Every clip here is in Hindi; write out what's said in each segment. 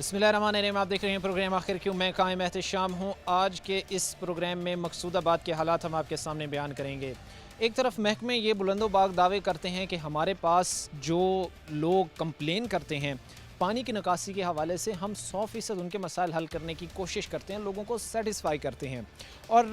बिस्मिल्लाहिर्रहमानिर्रहीम। आप देख रहे हैं प्रोग्राम आखिर क्यों। मैं कायम एहतशाम हूँ। आज के इस प्रोग्राम में मकसूदाबाद के हालात हम आपके सामने बयान करेंगे। एक तरफ महकमे ये बुलंदोबाग दावे करते हैं कि हमारे पास जो लोग कंप्लेन करते हैं पानी की निकासी के हवाले से, हम 100% उनके मसाइल हल करने की कोशिश करते हैं, लोगों को सेटिस्फाई करते हैं। और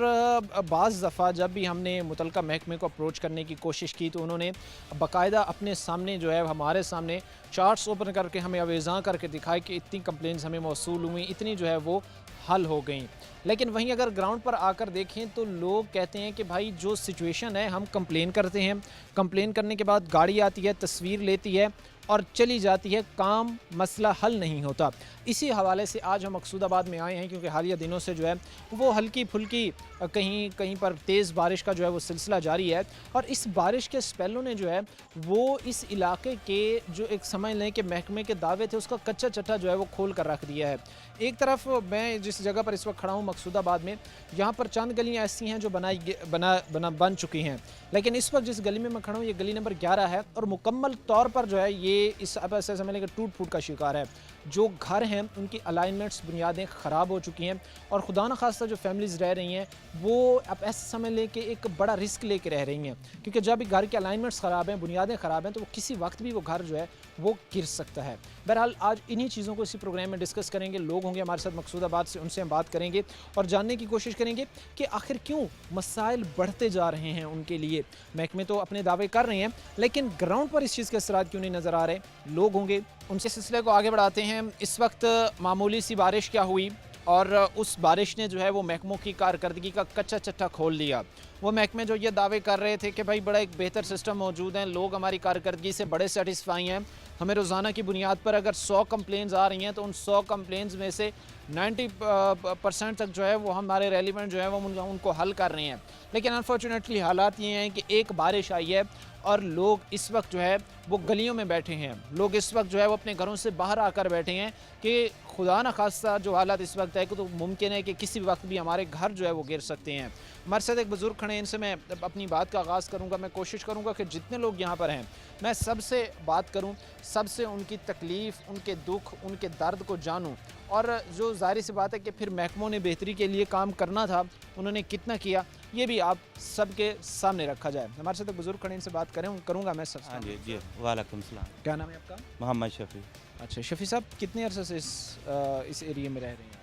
बाज़ दफ़ा जब भी हमने मुतलका महकमे को अप्रोच करने की कोशिश की तो उन्होंने बाकायदा अपने सामने जो है, हमारे सामने चार्ट्स ओपन करके हमें अवेज़ा करके दिखाए कि इतनी कंप्लेंट्स हमें मौसूल हुई, इतनी जो है वो हल हो गई। लेकिन वहीं अगर ग्राउंड पर आकर देखें तो लोग कहते हैं कि भाई जो सिचुएशन है, हम कंप्लेन करते हैं, कंप्लेन करने के बाद गाड़ी आती है, तस्वीर लेती है और चली जाती है, काम मसला हल नहीं होता। इसी हवाले से आज हम मकसूदाबाद में आए हैं क्योंकि हालिया दिनों से जो है वो हल्की फुल्की कहीं कहीं पर तेज़ बारिश का जो है वो सिलसिला जारी है। और इस बारिश के स्पेलों ने जो है वो इस इलाके के जो एक समझ लें कि महकमे के दावे थे उसका कच्चा चट्टा जो है वो खोल कर रख दिया है। एक तरफ मैं जिस जगह पर इस वक्त खड़ा हूँ मकसूदाबाद में, यहाँ पर चंद गलियाँ ऐसी हैं जो बन चुकी हैं, लेकिन इस वक्त जिस गली में मैं खड़ा हूँ ये गली नंबर 11 है और मुकम्मल तौर पर जो है ये इस अब ऐसे समझ लें कि टूट फूट का शिकार है। जो घर हैं उनकी अलाइनमेंट्स, बुनियादें ख़राब हो चुकी हैं और खुदा न खास्ता जो फैमिलीज़ रह रही हैं वो अब ऐसे समझ लें कि एक बड़ा रिस्क लेके रह रही हैं, क्योंकि जब घर के अलाइनमेंट्स ख़राब हैं, बुनियादें ख़राब हैं, तो वो किसी वक्त भी वो घर जो है वो गिर सकता है। बहरहाल आज इन्हीं चीज़ों को इसी प्रोग्राम में डिस्कस करेंगे। लोग होंगे हमारे साथ मकसूदाबाद से, उनसे हम बात करेंगे और जानने की कोशिश करेंगे कि आखिर क्यों मसाइल बढ़ते जा रहे हैं उनके लिए। महकमे तो अपने दावे कर रहे हैं लेकिन ग्राउंड पर इस चीज़ के असरात क्यों नहीं नज़र आ रहे। लोग होंगे, उनसे सिलसिले को आगे बढ़ाते हैं। इस वक्त मामूली सी बारिश क्या हुई और उस बारिश ने जो है वो महकमों की कारकर्दगी का कच्चा चट्टा खोल दिया। वो महकमे जो ये दावे कर रहे थे कि भाई बड़ा एक बेहतर सिस्टम मौजूद है, लोग हमारी कारकर्दगी से बड़े सेटिस्फाई हैं, हमें रोज़ाना की बुनियाद पर अगर 100 कंप्लेंट्स आ रही हैं तो उन 100 कंप्लेंट्स में से 90% तक जो है वो हमारे रेलिवेंट जो है वो उनको हल कर रहे हैं। लेकिन अनफॉर्चुनेटली हालात ये हैं कि एक बारिश आई है और लोग इस वक्त जो है वो गलियों में बैठे हैं, लोग इस वक्त जो है वो अपने घरों से बाहर आकर बैठे हैं कि खुदा न खास्ता जो हालात इस वक्त है कि तो मुमकिन है कि किसी वक्त भी हमारे घर जो है वो गिर सकते हैं। हमारे साथ एक बुज़ुर्ग खड़े हैं, इनसे मैं अपनी बात का आगाज़ करूँगा। मैं कोशिश करूँगा कि जितने लोग यहाँ पर हैं मैं सबसे बात करूँ, सबसे उनकी तकलीफ़, उनके दुख, उनके दर्द को जानूँ और जो ज़ाहिर सी बात है कि फिर महकमों ने बेहतरी के लिए काम करना था, उन्होंने कितना किया, ये भी आप सबके सामने रखा जाए। हमारे साथ एक बुज़ुर्ग खड़े, इनसे बात करूँगा मैं सबसे। हाँ जी जी, वालेकुम सलाम। क्या नाम है आपका? मोहम्मद शफी। अच्छा शफी साहब, कितने अरसे से इस एरिया में रह रहे हैं?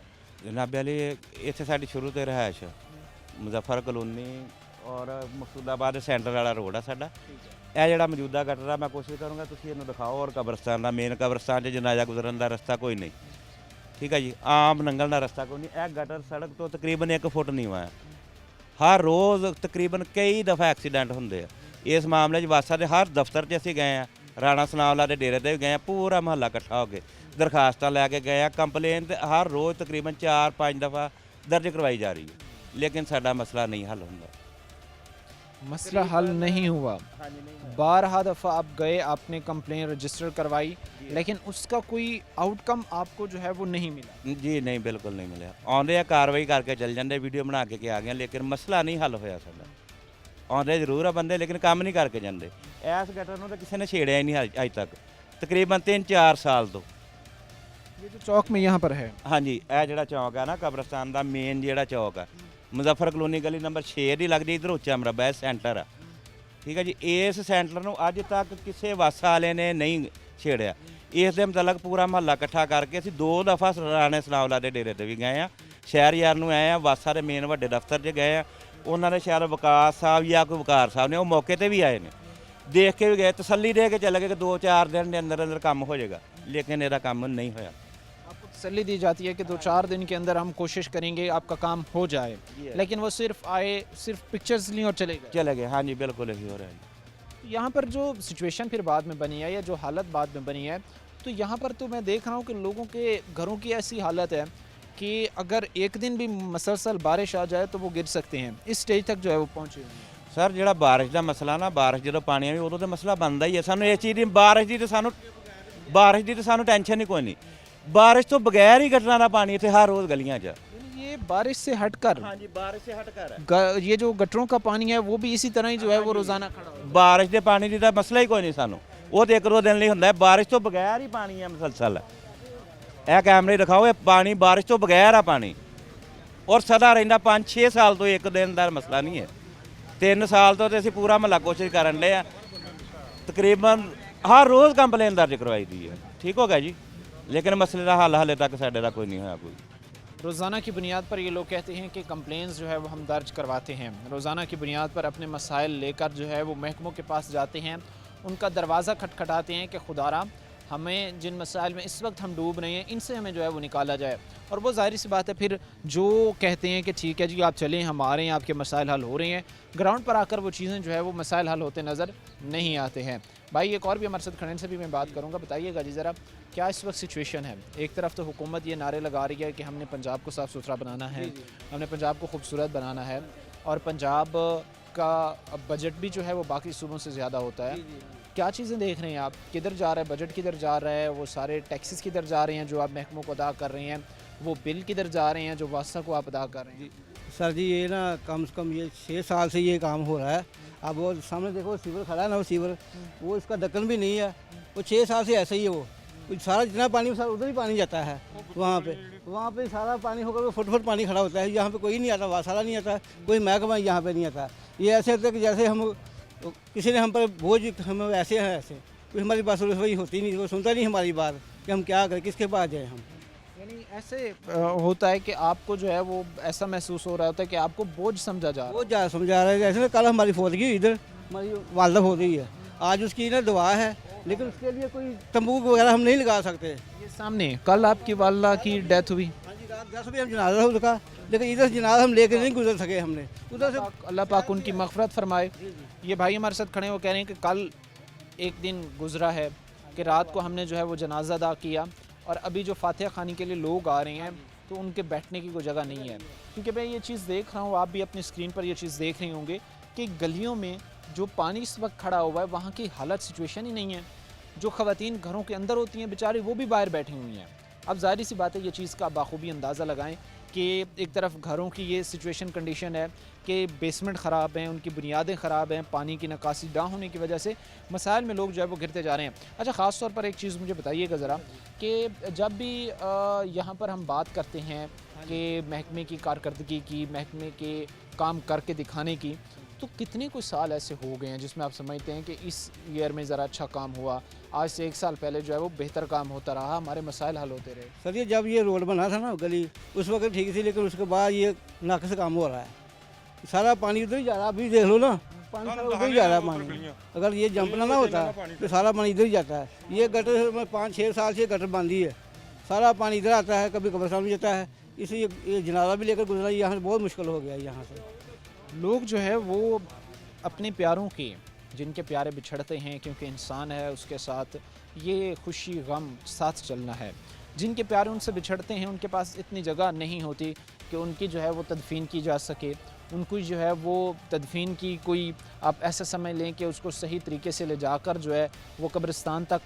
जनाब अली इतने साड़ी शुरू तो रहायश मुजफ्फर कलोनी और मकसूदाबाद सेंटर वाला रोड है साडा। ਇਹ ਜਿਹੜਾ ਮੌਜੂਦਾ ਗਟਰ ਆ ਮੈਂ ਕੋਸ਼ਿਸ਼ ਕਰੂੰਗਾ ਤੁਸੀਂ ਇਹਨੂੰ ਦਿਖਾਓ ਔਰ ਕਬਰਸਤਾਨ ਦਾ ਮੇਨ ਕਬਰਸਤਾਨ 'ਚ ਜਨਾਜ਼ਾ ਗੁਜ਼ਰਨ ਦਾ ਰਸਤਾ ਕੋਈ ਨਹੀਂ, ਠੀਕ ਹੈ ਜੀ, ਆਮ ਲੰਘਣ ਦਾ ਰਸਤਾ ਕੋਈ ਨਹੀਂ। ਇਹ ਗਟਰ ਸੜਕ ਤੋਂ ਤਕਰੀਬਨ 1 ਫੁੱਟ ਨੀਵਾਂ ਹੈ। ਹਰ ਰੋਜ਼ ਤਕਰੀਬਨ ਕਈ ਦਫਾ ਐਕਸੀਡੈਂਟ ਹੁੰਦੇ ਆ। ਇਸ ਮਾਮਲੇ 'ਚ ਵਾਸਾ ਦੇ ਹਰ ਦਫ਼ਤਰ 'ਚ ਅਸੀਂ ਗਏ ਆ, ਰਾਣਾ ਸਨਾਵਲਾ ਦੇ ਡੇਰੇ 'ਤੇ ਵੀ ਗਏ ਆ, ਪੂਰਾ ਮਹੱਲਾ ਇਕੱਠਾ ਹੋ ਕੇ ਦਰਖਾਸਤਾਂ ਲੈ ਕੇ ਗਏ ਆ। ਕੰਪਲੇਨ ਤੇ ਹਰ ਰੋਜ਼ ਤਕਰੀਬਨ 4-5 ਦਫਾ ਦਰਜ ਕਰਵਾਈ ਜਾ ਰਹੀ ਹੈ, लेकिन साडा मसला नहीं हल होता। मसला हल नहीं हुआ। 12 दफ़ा आप गए, आपने कंप्लेन रजिस्टर करवाई, लेकिन उसका कोई आउटकम आपको जो है वो नहीं मिला? जी नहीं, बिल्कुल नहीं मिला। आउंदे कार्रवाई करके चल जाते, वीडियो बना के आ गए, लेकिन मसला नहीं हल होया साडा। आउंदे जरूर आ बंदे लेकिन काम नहीं करके जाते। इस गटर नूं तां किसी ने छेड़िया ही नहीं अज तक, तकरीबन 3-4 साल तो। ये जो चौक में यहाँ पर है, हाँ जी, यह जो चौक है ना कब्रस्तान का मेन जो चौक है, मुजफ्फर कलोनी गली नंबर 6 की लगती, इधर उच्चा मरबा सेंटर है, ठीक है जी। इस सेंटर में अज तक किसी वासा वाले ने नहीं छेड़िया। इस दे मुतलक पूरा महल्ला इकट्ठा करके असीं 2 दफ़ा राणे सनावला के डेरे ते भी गए हैं, शहर यार नूं आए हैं, वासा के मेन वड्डे दफ्तर 'च गए हैं, उन्होंने शायद विकास साहब या कोई वकार साहब ने वो मौके पर भी आए हैं, देख के भी गए, तसल्ली दे के चले गए कि 2-4 दिन के अंदर अंदर काम हो जाएगा, लेकिन इसका काम नहीं होया। आपको तसल्ली दी जाती है कि 2-4 दिन के अंदर हम कोशिश करेंगे आपका काम हो जाए, लेकिन वो सिर्फ आए, सिर्फ पिक्चर्स ली और चले गए। हाँ जी, बिल्कुल यही हो रहा है। यहाँ पर जो सिचुएशन फिर बाद में बनी है या जो हालत बाद में बनी है, तो यहाँ पर तो मैं देख रहा हूँ कि लोगों के घरों की ऐसी हालत है कि अगर एक दिन भी मसलसल बारिश आ जाए तो वो गिर सकते हैं, इस स्टेज तक जो है वो पहुँचे हुए हैं। सर जो बारिश का मसला ना, बारिश जो पानी आई उदों तो मसला बनता ही है। सानू इस चीज़ की बारिश की तो सानू टेंशन ही कोई नहीं। बारिश तो बगैर ही गटरां दा पानी इत्थे हर रोज़ गलियां च। ये बारिश से हटकर, हाँ जी, बारिश से हटकर ये जो गटरों का पानी है वो भी इसी तरह ही जो है वो रोज़ाना खड़ा होता है। बारिश के पानी की तो मसला ही कोई नहीं सानू, वो तो 1-2 दिन लिए होंदा है। बारिश तो बगैर ही पानी है मुसलसल। ਇਹ ਕੈਮਰੇ ਦਿਖਾਓ, ਇਹ ਪਾਣੀ ਬਾਰਿਸ਼ ਤੋਂ ਬਗੈਰ ਆ ਪਾਣੀ, ਔਰ ਸਦਾ ਰਹਿੰਦਾ 5-6 ਸਾਲ ਤੋਂ, ਇੱਕ ਦਿਨ ਦਾ ਮਸਲਾ ਨਹੀਂ ਹੈ। 3 ਸਾਲ ਤੋਂ ਤੇ ਅਸੀਂ ਪੂਰਾ ਮਹੱਲਾ ਕੋਸ਼ਿਸ਼ ਕਰਨ ਡਏ ਆ, ਤਕਰੀਬਨ ਹਰ ਰੋਜ਼ ਕੰਪਲੇਨ ਦਰਜ ਕਰਵਾਈ ਦੀ ਹੈ। ਠੀਕ ਹੋ ਗਿਆ ਜੀ, लेकिन मसले का हल हाले तक साढ़े का कोई नहीं होया कोई। रोज़ाना की बुनियाद पर ये लोग कहते हैं कि कंप्लेंट्स जो है वो हम दर्ज करवाते हैं, रोज़ाना की बुनियाद पर अपने मसाइल लेकर जो है वो महकमों के पास जाते हैं, उनका दरवाज़ा खटखटाते हैं कि खुदारा हमें जिन मसाइल में इस वक्त हम डूब रहे हैं इनसे हमें जो है वो निकाला जाए। और वो ज़ाहिर सी बात है फिर जो कहते हैं कि ठीक है जी आप चलें, हम आ रहे हैं, आपके मसाइल हल हो रहे हैं, ग्राउंड पर आकर वो चीज़ें जो है वो मसाइल हल होते नज़र नहीं आते हैं। भाई एक और भी हमारे साथ खड़े से भी मैं बात करूँगा, बताइएगा जी ज़रा क्या इस वक्त सिचुएशन है। एक तरफ तो हुकूमत ये नारे लगा रही है कि हमने पंजाब को साफ़ सुथरा बनाना है, हमने पंजाब को खूबसूरत बनाना है, और पंजाब का बजट भी जो है वो बाकी सूबों से ज़्यादा होता है। क्या चीज़ें देख रहे हैं आप, किधर जा रहा है बजट, किधर जा रहा है, वो सारे टैक्सेस किधर जा रहे हैं जो आप महकमों को अदा कर रहे हैं, वो बिल किधर जा रहे हैं जो वास्ता को आप अदा कर रहे हैं। सर जी ये ना कम से कम ये 6 साल से ये काम हो रहा है। अब वो सामने देखो सीवर खड़ा है ना, वो सीवर वो इसका ढक्कन भी नहीं है, वो 6 साल से ऐसे ही है। वो सारा जितना पानी सारा उधर ही पानी जाता है, वहाँ पे सारा पानी होकर वो फुट पानी खड़ा होता है। यहाँ पे कोई नहीं आता, वासाला नहीं आता, कोई महकमा यहाँ पे नहीं आता। ये ऐसे होता है कि जैसे हम किसी ने हम पर बोझ, हम ऐसे हैं ऐसे, कोई हमारी बात वही होती नहीं, वो सुनता नहीं हमारी बात कि हम क्या करें, किसके पास जाएँ हम। यानी ऐसे होता है कि आपको जो है वो ऐसा महसूस हो रहा होता है कि आपको बोझ समझा जा रहा है। बहुत ज़्यादा समझा रहा है। जैसे ना कल हमारी फौतगी इधर हमारी वालदा हो गई है, आज उसकी ना दुआ है, लेकिन उसके लिए कोई तंबू वगैरह हम नहीं लगा सकते। ये सामने कल आपकी वालदा की डेथ हुई, हाँ जी, रात 10 बजे हम जनाजा था उसका, लेकिन इधर से जनाजा हम लेकर नहीं गुजर सके, हमने उधर से। अल्लाह पाक उनकी मग़फ़िरत फरमाए। ये भाई हमारे साथ खड़े हैं, वो कह रहे हैं कि कल एक दिन गुजरा है कि रात को हमने जो है वो जनाजा अदा किया, और अभी जो फातिहा खानी के लिए लोग आ रहे हैं तो उनके बैठने की कोई जगह नहीं है। क्योंकि मैं ये चीज़ देख रहा हूँ, आप भी अपनी स्क्रीन पर ये चीज़ देख रहे होंगे कि गलियों में जो पानी इस वक्त खड़ा हुआ है वहाँ की हालत सिचुएशन ही नहीं है। जो ख़वातीन घरों के अंदर होती हैं बेचारी, वो भी बाहर बैठी हुई हैं। अब ज़ाहिर सी बात है ये चीज़ का बाखूबी अंदाज़ा लगाएं कि एक तरफ घरों की ये सिचुएशन कंडीशन है कि बेसमेंट ख़राब हैं, उनकी बुनियादें ख़राब हैं, पानी की निकासी ना होने की वजह से मसाइल में लोग जो है वो गिरते जा रहे हैं। अच्छा, ख़ास तौर पर एक चीज़ मुझे बताइएगा ज़रा कि जब भी यहाँ पर हम बात करते हैं कि महकमे की कारकर्दगी की, महकमे के काम करके दिखाने की, तो कितने कुछ साल ऐसे हो गए हैं जिसमें आप समझते हैं कि इस ईयर में ज़रा अच्छा काम हुआ, आज से 1 साल पहले जो है वो बेहतर काम होता रहा, हमारे मसाइल हल होते रहे। सर ये जब ये रोड बना था ना गली, उस वक्त ठीक थी, लेकिन उसके बाद ये नाकस काम हो रहा है, सारा पानी उधर ही जा रहा है। अभी देख लो ना, पानी सारा उधर ही जा रहा है पानी। अगर ये जंप ना होता तो सारा पानी इधर ही जाता है। ये गटर में 5-6 साल से गटर बांधी है, सारा पानी इधर आता है, कभी कब्रिस्तान में जाता है, इसलिए ये जनाजा भी लेकर गुजरा, यहाँ से बहुत मुश्किल हो गया। यहाँ से लोग जो है वो अपने प्यारों के, जिनके प्यारे बिछड़ते हैं, क्योंकि इंसान है उसके साथ ये खुशी गम साथ चलना है, जिनके प्यारे उनसे बिछड़ते हैं उनके पास इतनी जगह नहीं होती कि उनकी जो है वो तदफीन की जा सके, उनको जो है वो तदफीन की कोई आप ऐसा समय लें कि उसको सही तरीके से ले जाकर जो है वो कब्रिस्तान तक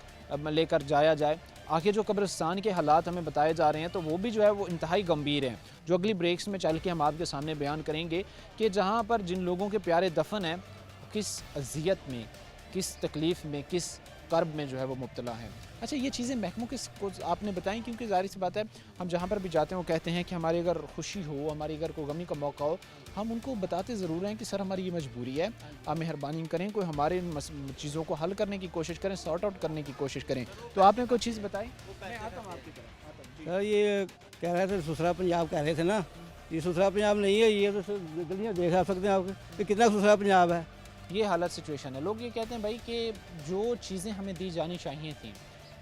लेकर जाया जाए। आगे जो कब्रिस्तान के हालात हमें बताए जा रहे हैं तो वो भी जो है वो इंतहाई गंभीर हैं, जो अगली ब्रेक्स में चल के हम आपके सामने बयान करेंगे कि जहाँ पर जिन लोगों के प्यारे दफन हैं किस अजियत में, किस तकलीफ़ में, किस कर्ब में जो है वो मुब्तला हैं। अच्छा, ये चीज़ें महकमों के को आपने बताई, क्योंकि ज़ाहिर सी बात है हम जहाँ पर भी जाते हैं वो कहते हैं कि हमारी अगर खुशी हो, हमारी अगर कोई गमी का मौका हो, हम उनको बताते ज़रूर हैं कि सर हमारी ये मजबूरी है, आप मेहरबानी करें, कोई हमारे इन चीज़ों को हल करने की कोशिश करें, सॉर्ट आउट करने की कोशिश करें। तो आपने कोई चीज़ बताई? मैं आता हूँ आपकी तरफ। सर ये कह रहे थे सुसरा पंजाब कह रहे थे ना, ये सुसरा पंजाब नहीं है, ये तो गलियाँ देख सकते हैं आप कि कितना सुसरा पंजाब है। ये हालत सिचुएशन है। लोग ये कहते हैं भाई कि जो चीज़ें हमें दी जानी चाहिए थी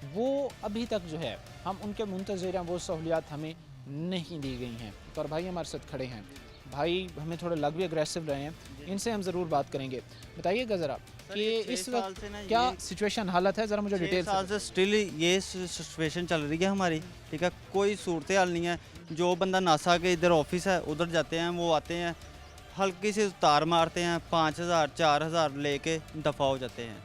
वो अभी तक जो है हम उनके मुंतज़िर हैं, वो सहूलियात हमें नहीं दी गई हैं। तो और भाई हमारे साथ खड़े हैं, भाई हमें थोड़े लग भी अग्रेसिव रहे हैं, इनसे हम ज़रूर बात करेंगे। बताइएगा ज़रा कि इस वक्त क्या सिचुएशन हालत है, ज़रा मुझे डिटेल साल से स्टिल ये सिचुएशन चल रही है हमारी, ठीक है, कोई सूरत हाल नहीं है। जो बंदा नासा के इधर ऑफिस है उधर जाते हैं, वो आते हैं हल्की से तार मारते हैं, 5000 4000 लेके दफ़ा हो जाते हैं,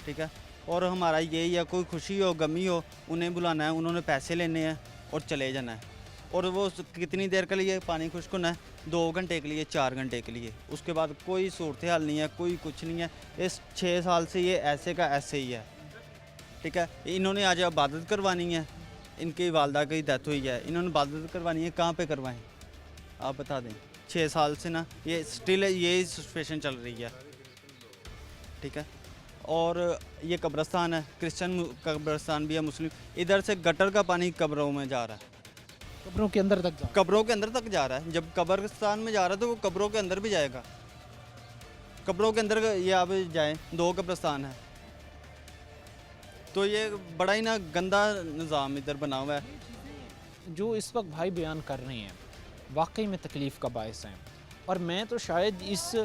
ठीक है। और हमारा यही है, कोई खुशी हो गमी हो उन्हें बुलाना है, उन्होंने पैसे लेने हैं और चले जाना है। और वो कितनी देर के लिए पानी खुश्क होना है, 2 घंटे के लिए, 4 घंटे के लिए, उसके बाद कोई सूरत हाल नहीं है, कोई कुछ नहीं है। इस 6 साल से ये ऐसे का ऐसे ही है, ठीक है। इन्होंने आज इबादत करवानी है, इनकी वालदा की डेथ हुई है, इन्होंने इबादत करवानी है, कहाँ पे करवाएं आप बता दें। 6 साल से ना ये स्टिल यही सिचुएशन चल रही है, ठीक है। और ये कब्रस्तान है, क्रिश्चियन कब्रस्तान भी है, मुस्लिम, इधर से गटर का पानी कब्रों में जा रहा है, कब्रों के अंदर तक जाओ। कब्रों के अंदर तक जा रहा है। जब कब्रस्तान में जा रहा है तो वो कब्रों के अंदर भी जाएगा। कब्रों के अंदर ये आप जाएं, 2 कब्रस्तान है, तो ये बड़ा ही ना गंदा निज़ाम इधर बना हुआ है। जो इस वक्त भाई बयान कर रहे हैं वाकई में तकलीफ़ का बायस हैं। और मैं तो शायद इस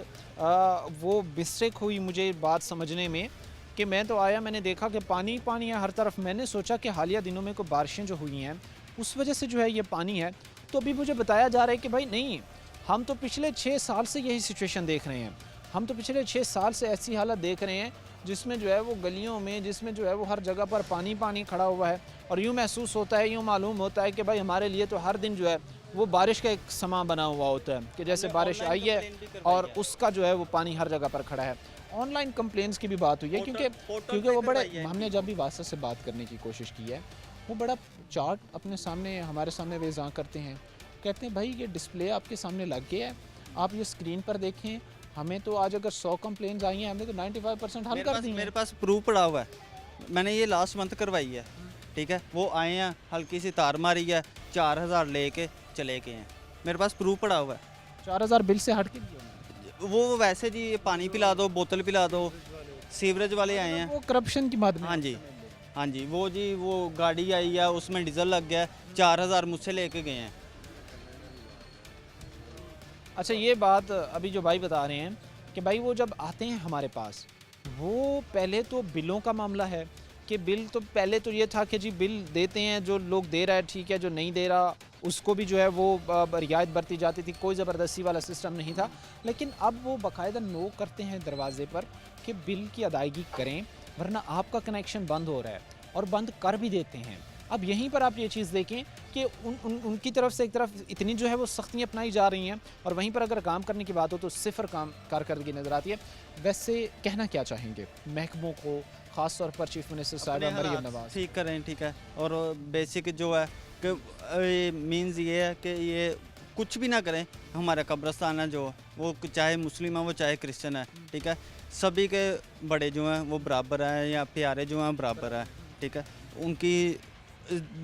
वो मिस्टेक हुई मुझे बात समझने में कि मैं तो आया, मैंने देखा कि पानी पानी है हर तरफ। मैंने सोचा कि हालिया दिनों में कोई बारिशें जो हुई हैं उस वजह से जो है ये पानी है। तो अभी मुझे बताया जा रहा है कि भाई नहीं, हम तो पिछले 6 साल से यही सिचुएशन देख रहे हैं। हम तो पिछले 6 साल से ऐसी हालत देख रहे हैं जिसमें जो है वो गलियों में, जिसमें जो है वो हर जगह पर पानी पानी खड़ा हुआ है। और यूँ महसूस होता है, यूँ मालूम होता है कि भाई हमारे लिए तो हर दिन जो है वो बारिश का एक समा बना हुआ होता है कि जैसे बारिश आई है और उसका जो है वो पानी हर जगह पर खड़ा है। ऑनलाइन कंप्लेंट्स की भी बात हुई है क्योंकि वो बड़े, हमने जब भी वासा से बात करने की कोशिश की है, वो बड़ा चार्ट अपने सामने हमारे सामने वेज़ां करते हैं, कहते हैं भाई ये डिस्प्ले आपके सामने लग गया है, आप ये स्क्रीन पर देखें। हमें तो आज अगर 100 कंप्लेंट्स आई हैं, हमने तो 95% हल कर दी हैं। मेरे पास प्रूफ पड़ा हुआ है, मैंने ये लास्ट मंथ करवाई है, ठीक है। वो आए हैं, हल्की सी तार मारी है, 4000 लेके चले गए हैं, मेरे पास प्रूफ पड़ा हुआ है। 4000 बिल से हट के दिया वो वैसे जी ये पानी पिला दो, बोतल पिला दो, सीवरेज वाले आए हैं। वो करप्शन की बात नहीं। हाँ जी, हाँ जी, वो जी वो गाड़ी आई है, उसमें डीजल लग गया, 4000 मुझसे लेके गए हैं। अच्छा, ये बात अभी जो भाई बता रहे हैं कि भाई वो जब आते हैं हमारे पास, वो पहले तो बिलों का मामला है कि बिल तो पहले तो ये था कि जी बिल देते हैं, जो लोग दे रहा है ठीक है, जो नहीं दे रहा उसको भी जो है वो रियायत बरती जाती थी, कोई ज़बरदस्ती वाला सिस्टम नहीं था। लेकिन अब वो बाकायदा नोक करते हैं दरवाजे पर कि बिल की अदायगी करें वरना आपका कनेक्शन बंद हो रहा है, और बंद कर भी देते हैं। अब यहीं पर आप ये चीज़ देखें कि उनकी तरफ से एक तरफ इतनी जो है वो सख्तियाँ अपनाई जा रही हैं, और वहीं पर अगर काम करने की बात हो तो सिफर काम कारकर्दगी नज़र आती है। वैसे कहना क्या चाहेंगे महकमों को, ख़ास तौर पर चीफ मिनिस्टर साहिबा मरियम नवाज? ठीक करें, ठीक है। और बेसिक जो है कि मीन्स ये है कि ये कुछ भी ना करें, हमारा कब्रस्तान है जो वो चाहे मुस्लिम है वो चाहे क्रिश्चियन है, ठीक है, सभी के बड़े जो हैं वो बराबर हैं, या प्यारे जो हैं बराबर हैं, ठीक है। उनकी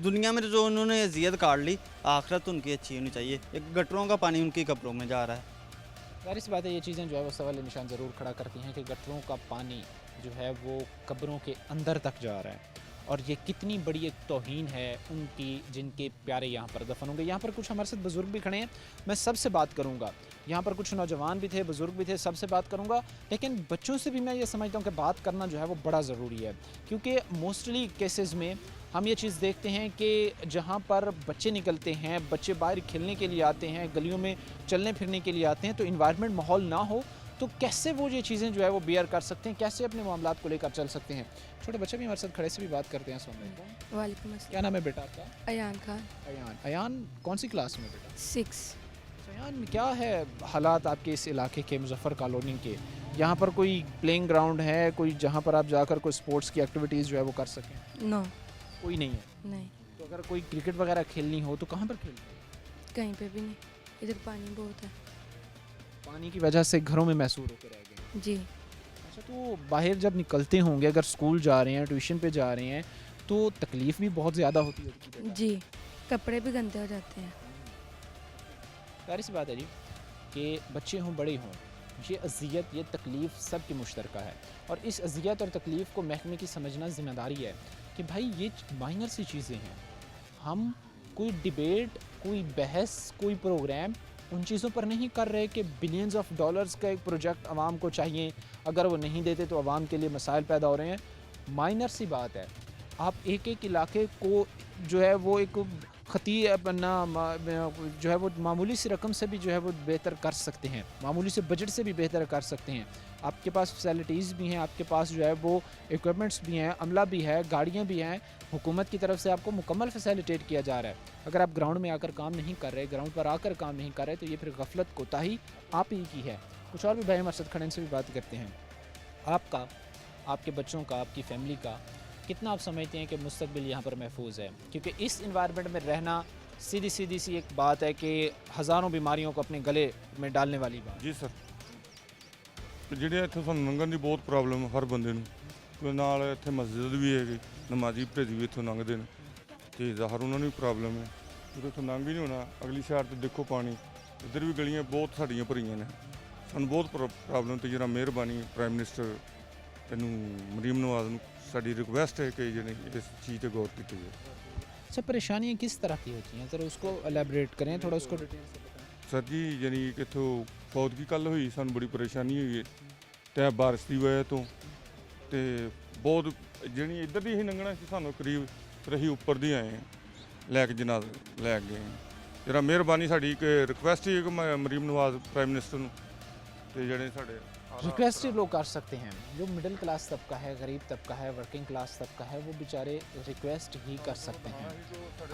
दुनिया में जो उन्होंने अजियत काट ली, आखिरत उनकी अच्छी होनी चाहिए। एक गटरों का पानी उनकी कब्रों में जा रहा है। जाहिर सी बात है, ये चीज़ें जो है वो सवाल निशान ज़रूर खड़ा करती हैं कि गटरों का पानी जो है वो कब्रों के अंदर तक जा रहा है, और ये कितनी बड़ी एक तौहीन है उनकी जिनके प्यारे यहाँ पर दफन होंगे। यहाँ पर कुछ हमारे साथ बुज़ुर्ग भी खड़े हैं, मैं सबसे बात करूँगा। यहाँ पर कुछ नौजवान भी थे, बुज़ुर्ग भी थे, सबसे बात करूँगा। लेकिन बच्चों से भी मैं ये समझता हूँ कि बात करना जो है वो बड़ा ज़रूरी है, क्योंकि मोस्टली केसेस में हम ये चीज़ देखते हैं कि जहाँ पर बच्चे निकलते हैं, बच्चे बाहर खेलने के लिए आते हैं, गलियों में चलने फिरने के लिए आते हैं, तो इन्वायरमेंट माहौल ना हो तो कैसे वो ये चीज़ें जो है वो बेयर कर सकते हैं, कैसे अपने मामलात को लेकर चल सकते हैं। छोटे बच्चे भी हमारे साथ खड़े से भी बात करते हैं। अस्सलाम वालेकुम। वालेकुम अस्सलाम। क्या नाम है बेटा आपका? अयान खान। अयान कौन सी क्लास में बेटा? 6। अयान, क्या है हालात आपके इस इलाके के, मुजफ्फर कॉलोनी के? यहाँ पर कोई प्लेइंग ग्राउंड है, कोई जहाँ पर आप जाकर कोई स्पोर्ट्स की एक्टिविटीज़ जो है वो कर सकें? नो, कोई नहीं है। नहीं, तो अगर कोई क्रिकेट वगैरह खेलनी हो तो कहाँ पर खेलते हैं? कहीं पे भी नहीं, इधर पानी बहुत है। पानी की वजह से घरों में महसूर होकर रह गए। जी। अच्छा, तो बाहर जब निकलते होंगे, अगर स्कूल जा रहे हैं, ट्यूशन पे जा रहे हैं, तो तकलीफ़ भी बहुत ज़्यादा होती होगी? जी, कपड़े भी गंदे हो जाते हैं। जाहिर सी बात है जी कि बच्चे हों बड़े हों, ये अजियत, ये तकलीफ़ सब की मुश्तरका है, और इस अजियत और तकलीफ़ को महकमे की समझना ज़िम्मेदारी है कि भाई ये माइनर सी चीज़ें हैं। हम कोई डिबेट, कोई बहस, कोई प्रोग्राम उन चीज़ों पर नहीं कर रहे कि बिलियंस ऑफ डॉलर्स का एक प्रोजेक्ट आवाम को चाहिए, अगर वो नहीं देते तो आवाम के लिए मसाइल पैदा हो रहे हैं। माइनर सी बात है। आप एक एक इलाके को जो है वो एक जो है वो मामूली सी रकम से भी जो है वो बेहतर कर सकते हैं, मामूली से बजट से भी बेहतर कर सकते हैं। आपके पास फैसिलिटीज़ भी हैं, आपके पास जो है वो इक्विपमेंट्स भी हैं, अमला भी है, गाड़ियाँ भी हैं, हुकूमत की तरफ से आपको मुकम्मल फैसिलिटेट किया जा रहा है। अगर आप ग्राउंड में आकर काम नहीं कर रहे, ग्राउंड पर आकर काम नहीं कर रहे, तो ये फिर गफलत कोताही आप ही की है। कुछ और भी भाई हमारे साथ खड़े से भी बात करते हैं। आपका, आपके बच्चों का, आपकी फैमिली का कितना आप समझते हैं कि मुस्तकबिल यहाँ पर महफूज है? क्योंकि इस इन्वायरमेंट में रहना सीधी सी एक बात है कि हज़ारों बीमारियों को अपने गले में डालने वाली बात। ਜੀ ਸਰ ਜਿਹੜੇ ਇੱਥੇ ਸਾਨੂੰ ਲੰਘਣ ਦੀ ਬਹੁਤ ਪ੍ਰੋਬਲਮ ਹਰ ਬੰਦੇ ਨੂੰ ਤੇ ਨਾਲ ਇੱਥੇ ਮਸਜਿਦ ਵੀ ਹੈਗੀ ਨਮਾਜ਼ੀ ਭੇਜੀ ਵੀ ਇੱਥੋਂ ਲੰਘਦੇ ਨੇ ਤੇ ਜ਼ਾਹਰ ਉਹਨਾਂ ਨੂੰ ਵੀ ਪ੍ਰੋਬਲਮ ਹੈ ਜਦੋਂ ਇੱਥੋਂ ਲੰਘ ਹੀ ਨਹੀਂ ਹੋਣਾ ਅਗਲੀ ਸਾਈਡ ਤੇ ਦੇਖੋ ਪਾਣੀ ਇੱਧਰ ਵੀ ਗਲੀਆਂ ਬਹੁਤ ਸਾਡੀਆਂ ਭਰੀਆਂ ਨੇ ਸਾਨੂੰ ਬਹੁਤ ਪ੍ਰੋਬਲਮ ਤੇ ਜਿਹੜਾ ਮਿਹਰਬਾਨੀ ਪ੍ਰਾਈਮ ਮਿਨਿਸਟਰ ਇਹਨੂੰ ਮਰੀਮ ਨਵਾਜ਼ ਨੂੰ ਸਾਡੀ ਰਿਕੁਐਸਟ ਹੈ ਕਿ ਜਿਹੜੀ ਇਸ ਚੀਜ਼ ਤੇ ਗੌਰ ਕੀਤੀ ਜਾਏ। अच्छा, परेशानियाँ किस तरह की होती हैं ज़रा उसको एलेबरेट करें, थोड़ा उसको डिटेल से बताएं। ਸਰ ਜੀ ਯਾਨੀ ਕਿ ਇੱਥੋਂ ਫੌਤਗੀ ਕੱਲ੍ਹ ਹੋਈ ਸਾਨੂੰ ਬੜੀ ਪਰੇਸ਼ਾਨੀ ਹੋਈ ਹੈ ਤੇ ਬਾਰਿਸ਼ ਦੀ ਵਜ੍ਹਾ ਤੋਂ ਤੇ ਬਹੁਤ ਜਿਹੜੀ ਇੱਧਰ ਦੀ ਹੀ ਲੰਘਣਾ ਸੀ ਸਾਨੂੰ ਕਰੀਬ ਫਿਰ ਅਸੀਂ ਉੱਪਰ ਦੀ ਆਏ ਹਾਂ ਲੈ ਕੇ ਜਨਾਜ਼ ਲੈ ਕੇ ਗਏ ਹਾਂ। ਜਰਾ ਮਿਹਰਬਾਨੀ ਸਾਡੀ ਇੱਕ ਰਿਕੁਐਸਟ ਹੀ ਹੈ ਕਿ ਮਰੀਮ ਨਵਾਜ਼ ਪ੍ਰਾਈਮ ਮਿਨਿਸਟਰ ਨੂੰ ਤੇ ਜਿਹੜੇ ਸਾਡੇ रिक्वेस्ट लोग कर सकते हैं, जो मिडिल क्लास तबका है, गरीब तबका है, वर्किंग क्लास तबका है, वो बेचारे रिक्वेस्ट ही कर सकते हैं।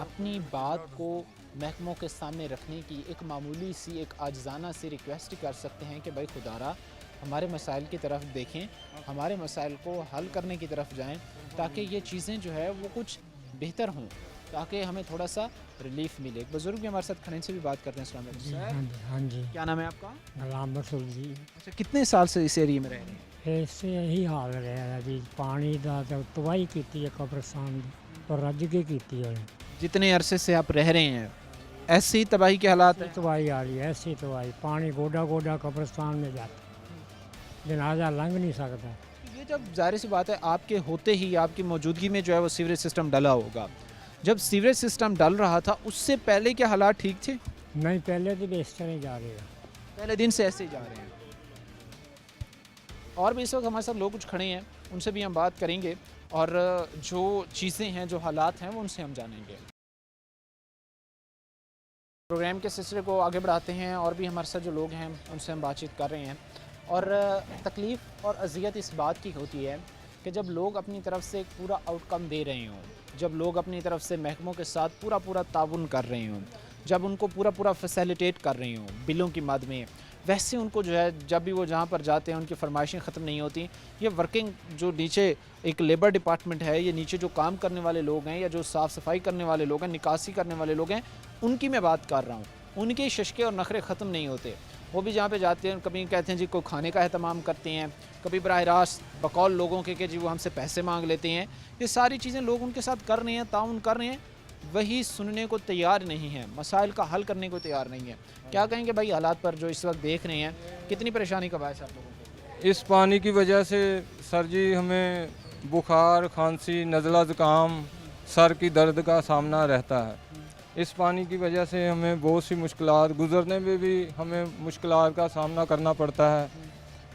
अपनी बात को महकमों के सामने रखने की एक मामूली सी एक आजजाना सी रिक्वेस्ट ही कर सकते हैं कि भाई खुदारा हमारे मसाइल की तरफ देखें, हमारे मसाइल को हल करने की तरफ जाएं, ताकि ये चीज़ें जो है वो कुछ बेहतर हों, ताकि हमें थोड़ा सा रिलीफ मिले। एक बुजुर्ग भी हमारे साथ खड़े से भी बात करते हैं। अस्सलाम वालेकुम जी सर, हाँ जी हाँ जी क्या नाम है आपका? गुलाम रसूल जी अच्छा, कितने साल से इस एरिया में रह रहे हैं? ऐसे ही हाल रहा है जी पानी का तो तबाही की है कब्रस्तान की और रज के की है जितने अरसे से आप रह रहे हैं ऐसी ही तबाही के हालात हैं? तबाही आ रही है ऐसी तबाही पानी गोडा गोडा कब्रस्तान में जाता जनाजा लंघ नहीं सकता। ये जब जाहिर सी बात है आपके होते ही आपकी मौजूदगी में जो है वो सीवरेज सिस्टम डला होगा, जब सीवरेज सिस्टम डल रहा था उससे पहले क्या हालात ठीक थे? नहीं पहले तो बेस्टर नहीं जा रहे पहले दिन से ऐसे ही जा रहे हैं। और भी इस वक्त हमारे साथ लोग कुछ खड़े हैं, उनसे भी हम बात करेंगे और जो चीज़ें हैं, जो हालात हैं, वो उनसे हम जानेंगे। प्रोग्राम के सिलसिले को आगे बढ़ाते हैं और भी हमारे साथ जो लोग हैं उनसे हम बातचीत कर रहे हैं। और तकलीफ़ और अजियत इस बात की होती है कि जब लोग अपनी तरफ से एक पूरा आउटकम दे रहे हों, जब लोग अपनी तरफ से महकमों के साथ पूरा ताउन कर रहे हों, जब उनको पूरा फैसिलिटेट कर रहे हों बिलों की मद में, वैसे उनको जो है जब भी वो जहाँ पर जाते हैं उनकी फरमाइशें ख़त्म नहीं होती। ये वर्किंग जो नीचे एक लेबर डिपार्टमेंट है, ये नीचे जो काम करने वाले लोग हैं या जो साफ़ सफाई करने वाले लोग हैं, निकासी करने वाले लोग हैं, उनकी मैं बात कर रहा हूँ। उनके शशके और नखरे ख़त्म नहीं होते। वो भी जहाँ पे जाते हैं कभी कहते हैं जी कोई खाने का अहतमाम करते हैं, कभी बराह रास्त बकौल लोगों के कि जी वो हमसे पैसे मांग लेते हैं। ये सारी चीज़ें लोग उनके साथ कर रहे हैं, ताउन कर रहे हैं, वही सुनने को तैयार नहीं है, मसाइल का हल करने को तैयार नहीं है। क्या कहेंगे भाई हालात पर जो इस वक्त देख रहे हैं, कितनी परेशानी का बायस है आप लोगों को? इस पानी की वजह से सर जी हमें बुखार, खांसी, नज़ला ज़ुकाम, सर की दर्द का सामना रहता है। इस पानी की वजह से हमें बहुत सी मुश्किलात, गुज़रने में भी हमें मुश्किलात का सामना करना पड़ता है।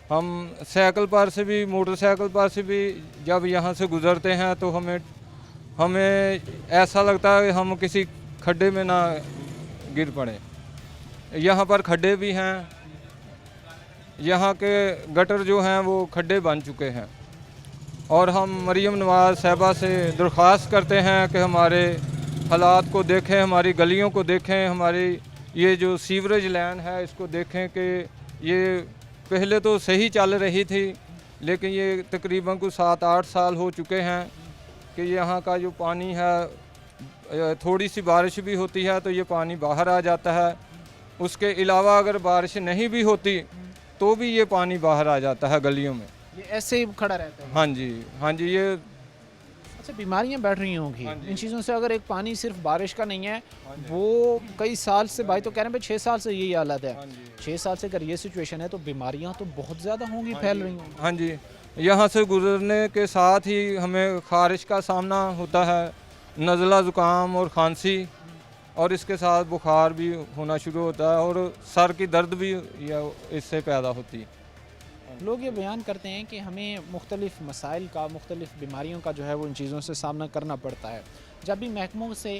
हम साइकिल पर से भी, मोटरसाइकिल पर से भी जब यहाँ से गुज़रते हैं तो हमें ऐसा लगता है कि हम किसी खड्डे में ना गिर पड़े। यहाँ पर खड्डे भी हैं, यहाँ के गटर जो हैं वो खड्डे बन चुके हैं और हम मरीम नवाज़ साहिबा से दरख्वास्त करते हैं कि हमारे हालात को देखें, हमारी गलियों को देखें, हमारी ये जो सीवरेज लाइन है इसको देखें कि ये पहले तो सही चल रही थी लेकिन ये तकरीबन कुछ 7-8 साल हो चुके हैं कि यहाँ का जो पानी है थोड़ी सी बारिश भी होती है तो ये पानी बाहर आ जाता है। उसके अलावा अगर बारिश नहीं भी होती तो भी ये पानी बाहर आ जाता है गलियों में। ये ऐसे ही खड़ा रहता है? हाँ जी ये अच्छा, बीमारियां बढ़ रही होंगी इन चीज़ों से। अगर एक पानी सिर्फ बारिश का नहीं है, वो कई साल से, भाई तो कह रहे हैं 6 साल से यही हालत है। 6 साल से अगर ये सिचुएशन है तो बीमारियां तो बहुत ज़्यादा होंगी, फैल रही होंगी। हाँ जी, यहाँ से गुजरने के साथ ही हमें ख़ारिश का सामना होता है, नज़ला ज़ुकाम और खांसी, और इसके साथ बुखार भी होना शुरू होता है और सर की दर्द भी इससे पैदा होती है। लोग ये बयान करते हैं कि हमें मुख्तलिफ़ मसाइल का, मुख्तलिफ़ बीमारियों का जो है वो इन चीज़ों से सामना करना पड़ता है। जब भी महकमों से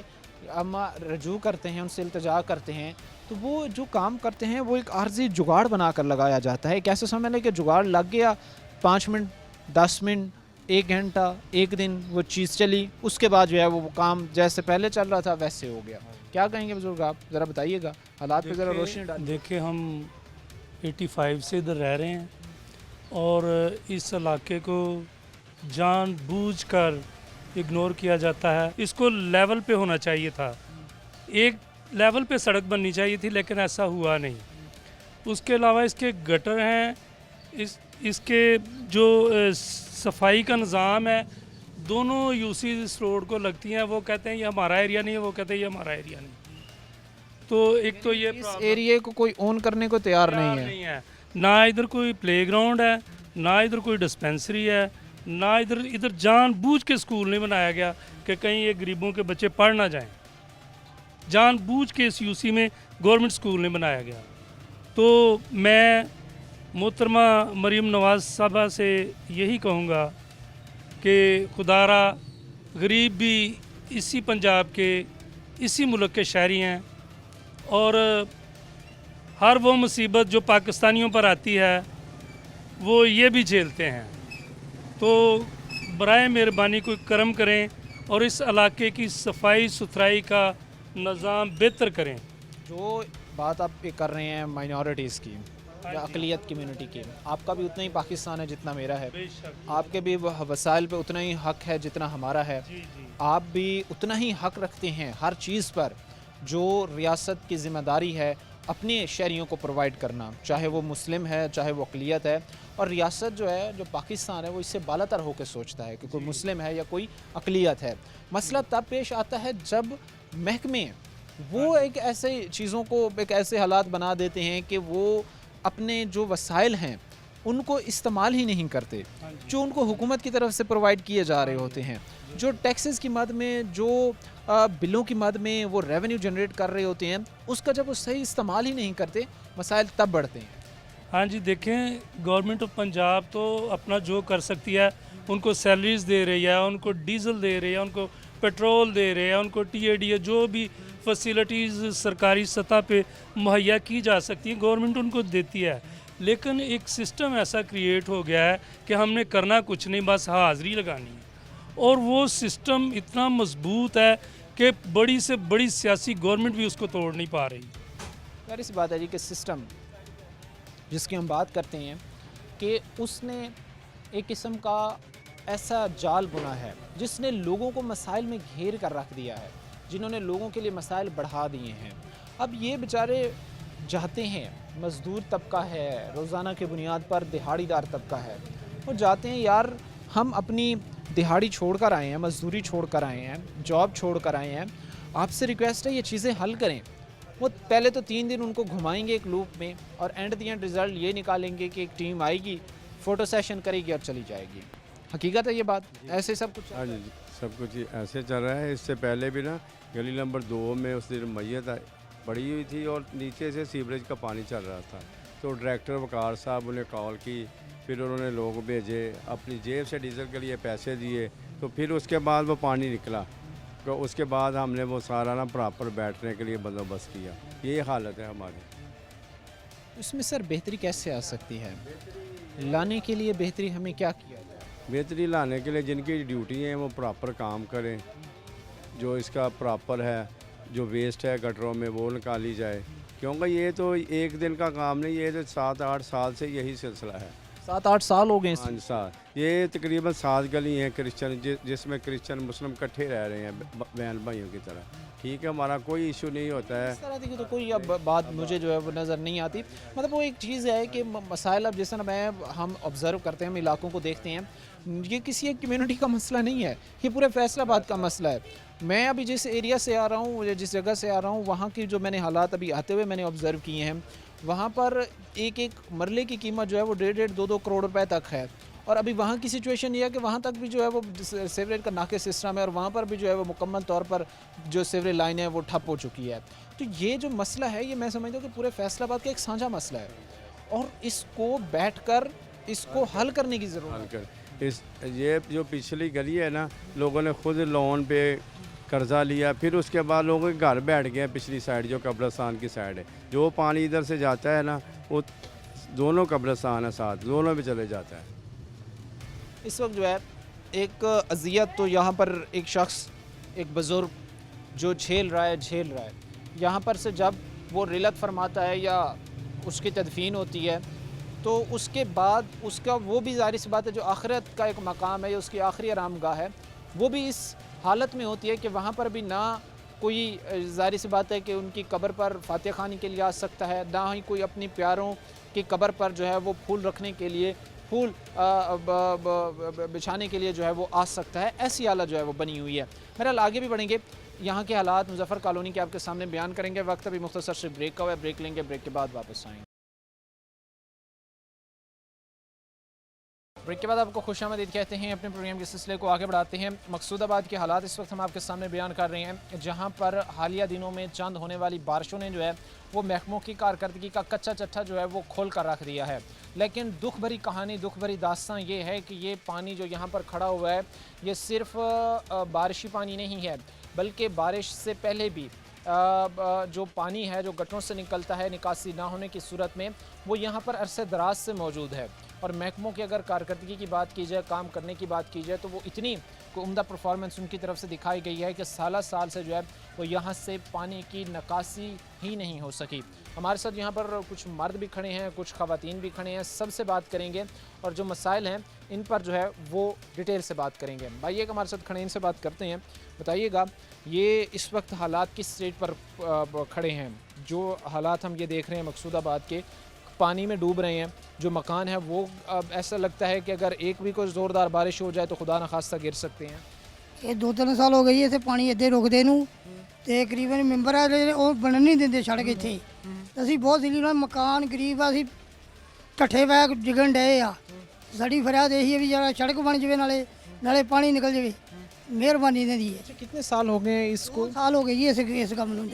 हम रजू करते हैं, उनसे इल्तिजा करते हैं, तो वो जो काम करते हैं वो एक आर्जी जुगाड़ बना कर लगाया जाता है। कैसे समझ लें कि जुगाड़ लग गया, 5 मिनट, 10 मिनट, 1 घंटा, 1 दिन वो चीज़ चली, उसके बाद जो है वो काम जैसे पहले चल रहा था वैसे हो गया। क्या कहेंगे बुजुर्ग, आप ज़रा बताइएगा हालात पे ज़रा रोशनी डालिए। देखिए हम 85 से इधर रह रहे हैं और इस इलाके को जानबूझकर इग्नोर किया जाता है। इसको लेवल पे होना चाहिए था, एक लेवल पे सड़क बननी चाहिए थी, लेकिन ऐसा हुआ नहीं। उसके अलावा इसके गटर हैं, इसके जो सफाई का निज़ाम है, दोनों यूसी इस रोड को लगती हैं। वो कहते हैं ये हमारा एरिया नहीं है, वो कहते हैं ये हमारा एरिया नहीं। तो एक तो ये इस एरिया को कोई ओन करने को तैयार नहीं है। ना इधर कोई प्लेग्राउंड है, ना इधर कोई डिस्पेंसरी है, ना इधर जानबूझ के स्कूल नहीं बनाया गया कि कहीं ये गरीबों के बच्चे पढ़ ना जाएं। जानबूझ के इस यूसी में गवर्नमेंट स्कूल नहीं बनाया गया। तो मैं मोहतरमा मरीम नवाज़ साहबा से यही कहूँगा कि खुदारा गरीब भी इसी पंजाब के, इसी मुल्क के शहरी हैं, और हर वो मुसीबत जो पाकिस्तानियों पर आती है वो ये भी झेलते हैं। तो बराए मेहरबानी कोई करम करें और इस इलाके की सफाई सुथराई का निज़ाम बेहतर करें। जो बात आप ये कर रहे हैं माइनॉरिटीज़ की या अक़लियत कम्युनिटी की, आपका भी उतना ही पाकिस्तान है जितना मेरा है, आपके भी वसाइल पे उतना ही हक है जितना हमारा है। आप भी उतना ही हक रखते हैं हर चीज़ पर, जो रियासत की ज़िम्मेदारी है अपने शहरियों को प्रोवाइड करना, चाहे वो मुस्लिम है चाहे वो अक़लियत है। और रियासत जो है, जो पाकिस्तान है, वो इससे बालातर होकर सोचता है कि कोई मुस्लिम है या कोई अक़लियत है। मसला तब पेश आता है जब महकमे वो एक ऐसे चीज़ों को, एक ऐसे हालात बना देते हैं कि वो अपने जो वसाइल हैं उनको इस्तेमाल ही नहीं करते, जो उनको हुकूमत की तरफ से प्रोवाइड किए जा रहे होते हैं, जो टैक्सेस की मद में, जो बिलों की मद में वो रेवेन्यू जनरेट कर रहे होते हैं, उसका जब वो सही इस्तेमाल ही नहीं करते, मसाइल तब बढ़ते हैं। हाँ जी, देखें, गवर्नमेंट ऑफ पंजाब तो अपना जो कर सकती है, उनको सैलरीज दे रही है, उनको डीजल दे रही है, उनको पेट्रोल दे रहे हैं, उनको TAD जो भी फैसिलिटीज़ सरकारी सतह पे मुहैया की जा सकती हैं गवर्नमेंट उनको देती है। लेकिन एक सिस्टम ऐसा क्रिएट हो गया है कि हमने करना कुछ नहीं, बस हाज़िरी लगानी है, और वो सिस्टम इतना मजबूत है कि बड़ी से बड़ी सियासी गवर्नमेंट भी उसको तोड़ नहीं पा रही। यार इस बात है जी कि सिस्टम जिसकी हम बात करते हैं कि उसने एक किस्म का ऐसा जाल बुना है जिसने लोगों को मसाइल में घेर कर रख दिया है, जिन्होंने लोगों के लिए मसाइल बढ़ा दिए हैं। अब ये बेचारे जाते हैं, मज़दूर तबका है, रोज़ाना के बुनियाद पर दिहाड़ीदार तबका है, वो जाते हैं, यार हम अपनी दिहाड़ी छोड़ कर आए हैं, मज़दूरी छोड़ कर आए हैं, जॉब छोड़ कर आए हैं, आपसे रिक्वेस्ट है ये चीज़ें हल करें। वो पहले तो 3 दिन उनको घुमाएंगे एक लूप में, और एंड द एंड रिज़ल्ट ये निकालेंगे कि एक टीम आएगी, फ़ोटो सेशन करेगी और चली जाएगी। हकीकत है ये बात, ऐसे सब कुछ। हाँ जी, सब कुछ ऐसे चल रहा है। इससे पहले भी ना गली नंबर 2 में उस दिन मैयत पड़ी हुई थी और नीचे से सीवरेज का पानी चल रहा था, तो डायरेक्टर वकार साहब उन्हें कॉल की, फिर उन्होंने लोग भेजे, अपनी जेब से डीजल के लिए पैसे दिए, तो फिर उसके बाद वो पानी निकला, तो उसके बाद हमने वो सारा ना प्रॉपर बैठने के लिए बंदोबस्त किया। ये हालत है हमारी। इसमें सर बेहतरी कैसे आ सकती है? लाने के लिए बेहतरी हमें क्या किया जाए? बेहतरी लाने के लिए जिनकी ड्यूटी है वो प्रॉपर काम करें, जो इसका प्रॉपर है, जो वेस्ट है गटरों में वो निकाली जाए, क्योंकि ये तो एक दिन का काम नहीं, ये तो 7-8 साल से यही सिलसिला है। 7-8 साल हो गए। 5 साल। ये तकरीबन 7 गली हैं क्रिश्चन, जिसमें क्रिश्चन मुस्लिम इकट्ठे रह रहे हैं बहन भाइयों की तरह। ठीक है, हमारा कोई इशू नहीं होता है। इस तरह की तो कोई अब बात मुझे जो है वो नज़र नहीं आती। मतलब वो एक चीज़ है कि मसाइल अब जिस तरह हम ऑब्ज़र्व करते हैं, हम इलाकों को देखते हैं, ये किसी एक कम्युनिटी का मसला नहीं है, ये पूरे फैसलाबाद का मसला है। मैं अभी जिस एरिया से आ रहा हूँ, जिस जगह से आ रहा हूँ, वहाँ की जो मैंने हालात अभी आते हुए मैंने ऑब्ज़र्व किए हैं, वहाँ पर एक मरले की कीमत जो है वो 1.5-1.5 2-2 करोड़ रुपए तक है। और अभी वहाँ की सिचुएशन ये है कि वहाँ तक भी जो है वो सीवरेज का नाके सिस्टम है, और वहाँ पर भी जो है वो मुकम्मल तौर पर जो सीवरेज लाइन है वो ठप हो चुकी है। तो ये जो मसला है, ये मैं समझता हूँ कि पूरे फैसलाबाद का एक साझा मसला है, और इसको बैठकर इसको हल करने की ज़रूरत है। ये जो पिछली गली है ना, लोगों ने खुद लोन पे कर्जा लिया, फिर उसके बाद लोगों के घर बैठ गए पिछली साइड, जो कब्रिस्तान की साइड है। जो पानी इधर से जाता है ना, वो दोनों कब्रिस्तान है साथ, दोनों में चले जाता है। इस वक्त जो है एक अजियत तो यहाँ पर एक शख्स, एक बुज़ुर्ग जो झेल रहा है, यहाँ पर से जब वो रिलत फरमाता है या उसकी तदफीन होती है, तो उसके बाद उसका वो भी ज़ाहिर सी बात है जो आखिरत का एक मकाम है, या उसकी आखिरी आरामगाह है, वो भी इस हालत में होती है कि वहाँ पर भी ना कोई ज़ाहिर सी बात है कि उनकी कब्र पर फातिहा खानी के लिए आ सकता है, ना ही कोई अपनी प्यारों की कब्र पर जो है वो फूल रखने के लिए, फूल बिछाने के लिए जो है वो आ सकता है। ऐसी हालत जो है वो बनी हुई है। बहरहाल आगे भी बढ़ेंगे, यहाँ के हालात मुजफ्फर कॉलोनी के आपके सामने बयान करेंगे। वक्त अभी मुख्तसर से ब्रेक का हुआ है, ब्रेक लेंगे, ब्रेक के बाद वापस आएंगे। ब्रेक के बाद आपको खुशामदीद कहते हैं। अपने प्रोग्राम के सिलसिले को आगे बढ़ाते हैं। मकसूदाबाद के हालात इस वक्त हम आपके सामने बयान कर रहे हैं, जहां पर हालिया दिनों में चंद होने वाली बारिशों ने जो है वो महकमों की कारकर्दगी का कच्चा चट्टा जो है वो खोल कर रख दिया है। लेकिन दुख भरी कहानी, दुख भरी दास्तां ये है कि ये पानी जो यहाँ पर खड़ा हुआ है ये सिर्फ बारिशी पानी नहीं है, बल्कि बारिश से पहले भी जो पानी है जो गटरों से निकलता है निकासी ना होने की सूरत में, वो यहाँ पर अरसे दराज से मौजूद है। और महकमों की अगर कारकर्दगी की बात की जाए, काम करने की बात की जाए, तो वो इतनी उम्दा परफॉर्मेंस उनकी तरफ से दिखाई गई है कि साल से जो है वो यहाँ से पानी की निकासी ही नहीं हो सकी। हमारे साथ यहाँ पर कुछ मर्द भी खड़े हैं, कुछ ख़वातीन भी खड़े हैं, सबसे बात करेंगे और जो मसाइल हैं इन पर जो है वो डिटेल से बात करेंगे। भाई एक हमारे साथ खड़े, इनसे बात करते हैं। बताइएगा ये इस वक्त हालात किस स्टेज पर खड़े हैं? जो हालात हम ये देख रहे हैं मकसूदाबाद के, पानी में डूब रहे हैं, जो मकान है वो अब ऐसा लगता है कि अगर एक भी कोई ज़ोरदार बारिश हो जाए तो खुदा न खास्ता गिर सकते हैं। ये 2-3 साल हो गई इतने पानी इधे रुकते नूं ते करीबन मैंबर है वो बनन नहीं देंगे सड़क इत्थे। ਅਸੀਂ बहुत दिल्ली ਨਾਲ मकान गरीब आ, ਅਸੀਂ ਢੱਠੇ ਬੈਗ ਡਿੱਗਣ ਡਏ ਆ। ਸਾਡੀ ਫਰਿਆਦ ਇਹੀ है भी जरा सड़क बन जाए, नाले पानी निकल जाए, मेहरबानी इन्हां है। कितने साल हो गए इसको? 2 साल हो गए जी इस काम नूं।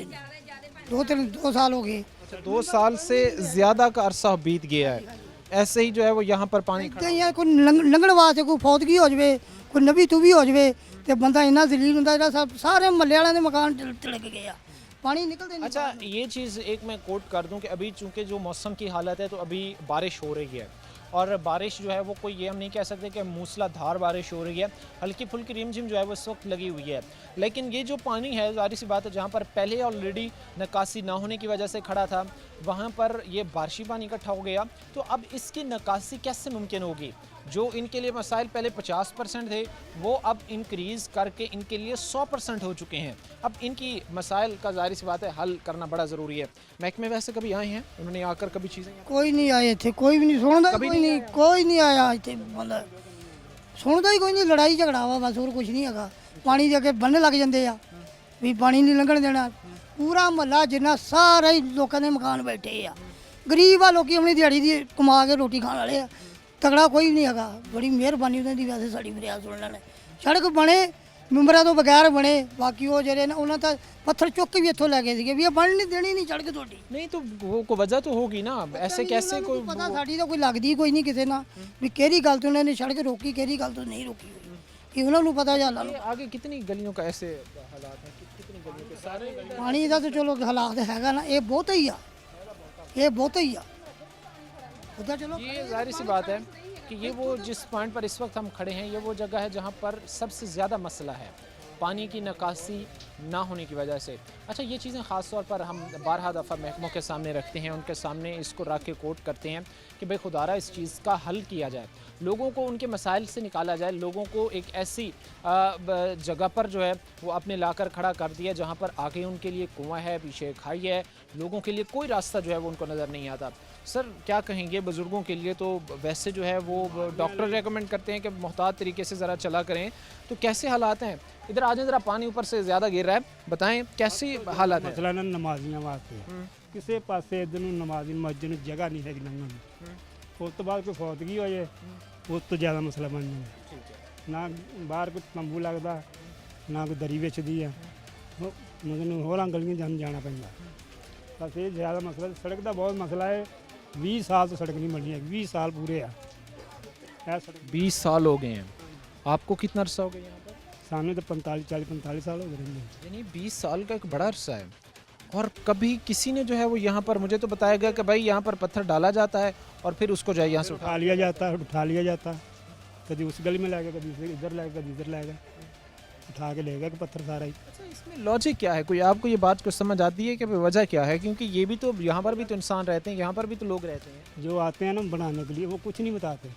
2 साल हो गए। 2 साल से ज़्यादा का अरसा बीत गया है, ऐसे ही जो है वो यहाँ पर पानी इतना ही है, कोई लंघण वास्ते कोई फौतगी हो जाए, कोई नबी तुबी हो जाए तो बंदा इन्ना जलील होंदा जेह्ड़ा सारे महल्ले वालों के मकान तिलक गए आ, पानी निकलते नहीं। अच्छा ये चीज़ एक मैं कोट कर दूं कि अभी चूंकि जो मौसम की हालत है तो अभी बारिश हो रही है, और बारिश जो है वो कोई ये हम नहीं कह सकते कि मूसलाधार बारिश हो रही है, हल्की फुल्की रिमझिम जो है वो इस वक्त लगी हुई है। लेकिन ये जो पानी है ज़ाहिर सी बात है जहाँ पर पहले ऑलरेडी निकासी ना होने की वजह से खड़ा था, वहाँ पर ये बारिशी पानी इकट्ठा हो गया, तो अब इसकी निकासी कैसे मुमकिन होगी? जो इनके लिए मसाइल पहले 50% थे वो अब इंक्रीज़ करके इनके लिए 100% हो चुके हैं। अब इनकी मसाइल का ज़ाहिर सी बात है हल करना बड़ा ज़रूरी है। महकमे वैसे कभी आए हैं, उन्होंने आकर कभी चीज़ें? कोई नहीं आए थे, कोई भी नहीं सुनता, कोई नहीं आया इतने, बंदा सुनता ही कोई नहीं। लड़ाई झगड़ा वा बस, और कुछ नहीं है। पानी दे के बन्ने लग जाते आ भी पानी नहीं लंघण देना। पूरा महल्ला जिन्ना सारे लोगों के मकान बैठे आ, गरीब आ लोग अपनी दिहाड़ी दी कमा के रोटी खाने वाले आ, तगड़ा कोई नहीं है। बड़ी मेहरबानी उन्होंने वैसे साड़ी फरियाद सुनने ने। सड़क बने मैंबरों तो बगैर बने, बाकी वो जरे ना उन्होंने तो पत्थर चुक के भी इतों लैके थे भी बन नहीं देनी नहीं सड़क थोड़ी। नहीं तो वो को वजह तो होगी ना, ऐसे कैसे कोई पता साड़ी तो कोई लगती कोई नहीं किसी ना भी केड़ी गल तो उन्होंने सड़क रोकी, केड़ी गल तो नहीं रोकी हुई, कि उन्होंने पता जाला। आगे कितनी गलियों का ऐसे हालात हैं, कितनी गलियों के सारे पानी का तो चलो हालात हैगा ना, ये बहुत ही आ, ये बहुत ही आ। चलो ये जाहिर सी बात है कि ये वो जिस पॉइंट पर इस वक्त हम खड़े हैं ये वो जगह है जहाँ पर सबसे ज़्यादा मसला है पानी की निकासी ना होने की वजह से। अच्छा ये चीज़ें ख़ास तौर पर हम 12 दफ़ा महकमों के सामने रखते हैं, उनके सामने इसको रख के कोट करते हैं कि भाई खुदारा इस चीज़ का हल किया जाए, लोगों को उनके मसाइल से निकाला जाए, लोगों को एक ऐसी जगह पर जो है वो अपने लाकर खड़ा कर दिया जहाँ पर आगे उनके लिए कुआं है, पीछे खाई है, लोगों के लिए कोई रास्ता जो है वो उनको नज़र नहीं आता। सर क्या कहेंगे बुज़ुर्गों के लिए तो वैसे जो है वो डॉक्टर रेकमेंड करते हैं कि मोहतात तरीके से ज़रा चला करें, तो कैसे हालात हैं? इधर आ जाए ज़रा, पानी ऊपर से ज़्यादा गिर रहा है, बताएं कैसी हालात है? मसला ना नमाजियां वास्ते किसी पासे इधर नमाजी मस्जिद में जगह नहीं है लंघन, उस तो बाद कोई फौतगी हो जाए उस तो ज़्यादा मसला बन जाए। ना बाहर कोई तंबू लगता, ना कोई दरी बिछदी है, मतलब होर गलियां जाना पैंदा। बस ये ज़्यादा मसला, सड़क का बहुत मसला है। 20 साल तो सड़क नहीं बनी है, 20 साल पूरे है। 20 साल हो गए हैं, आपको कितना अरसा हो गया यहाँ पर? सामने तो 45 साल हो गए। यानी 20 साल का एक बड़ा अरसा है। और कभी किसी ने जो है वो यहाँ पर, मुझे तो बताया गया कि भाई यहाँ पर पत्थर डाला जाता है और फिर उसको जो है यहाँ से उठा लिया जाता है, कभी उस गली में लाएगा, कभी इधर लाएगा, कभी इधर लाएगा, उठा के लेगा कि पत्थर सारा ही। अच्छा इसमें लॉजिक क्या है? कोई आपको ये बात को समझ आती है कि वजह क्या है? क्योंकि ये भी तो यहाँ पर भी तो इंसान रहते हैं, यहाँ पर भी तो लोग रहते हैं। जो आते हैं ना बनाने के लिए वो कुछ नहीं बताते,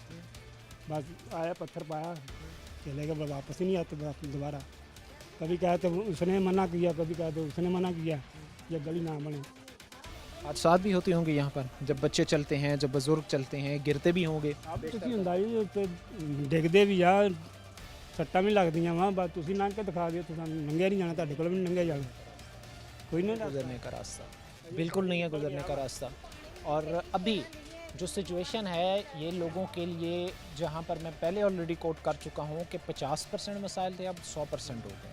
बस आया पत्थर पाया चले गए, वापस ही नहीं आते दोबारा। कभी कहा तो उसने मना किया, कभी कहा तो उसने मना किया, ये गली ना बने। हादसात भी होते होंगे यहाँ पर, जब बच्चे चलते हैं, जब बुजुर्ग चलते हैं, गिरते भी होंगे। आप ਤੁਸੀਂ ਹੁੰਦਾ ਜੀ ਉੱਤੇ ਡਿੱਗਦੇ ਵੀ ਆ, ਸੱਟਾਂ ਵੀ ਲੱਗਦੀਆਂ ਵਾ, ਬਸ ਤੁਸੀਂ ਲੰਘ ਕੇ ਦਿਖਾ ਦਿਓ, ਤੁਸੀਂ ਲੰਘਿਆ ਨਹੀਂ ਜਾਣਾ, ਤੁਹਾਡੇ ਕੋਲ ਵੀ ਨਹੀਂ ਲੰਘਿਆ ਜਾਣਾ, ਕੋਈ नहीं गुजरने का रास्ता बिल्कुल नहीं है, गुजरने का रास्ता। और अभी जो सिचुएशन है ये लोगों के लिए, जहाँ पर मैं पहले ऑलरेडी कोट कर चुका हूँ कि 50% मसाइल थे, अब 100% हो गए,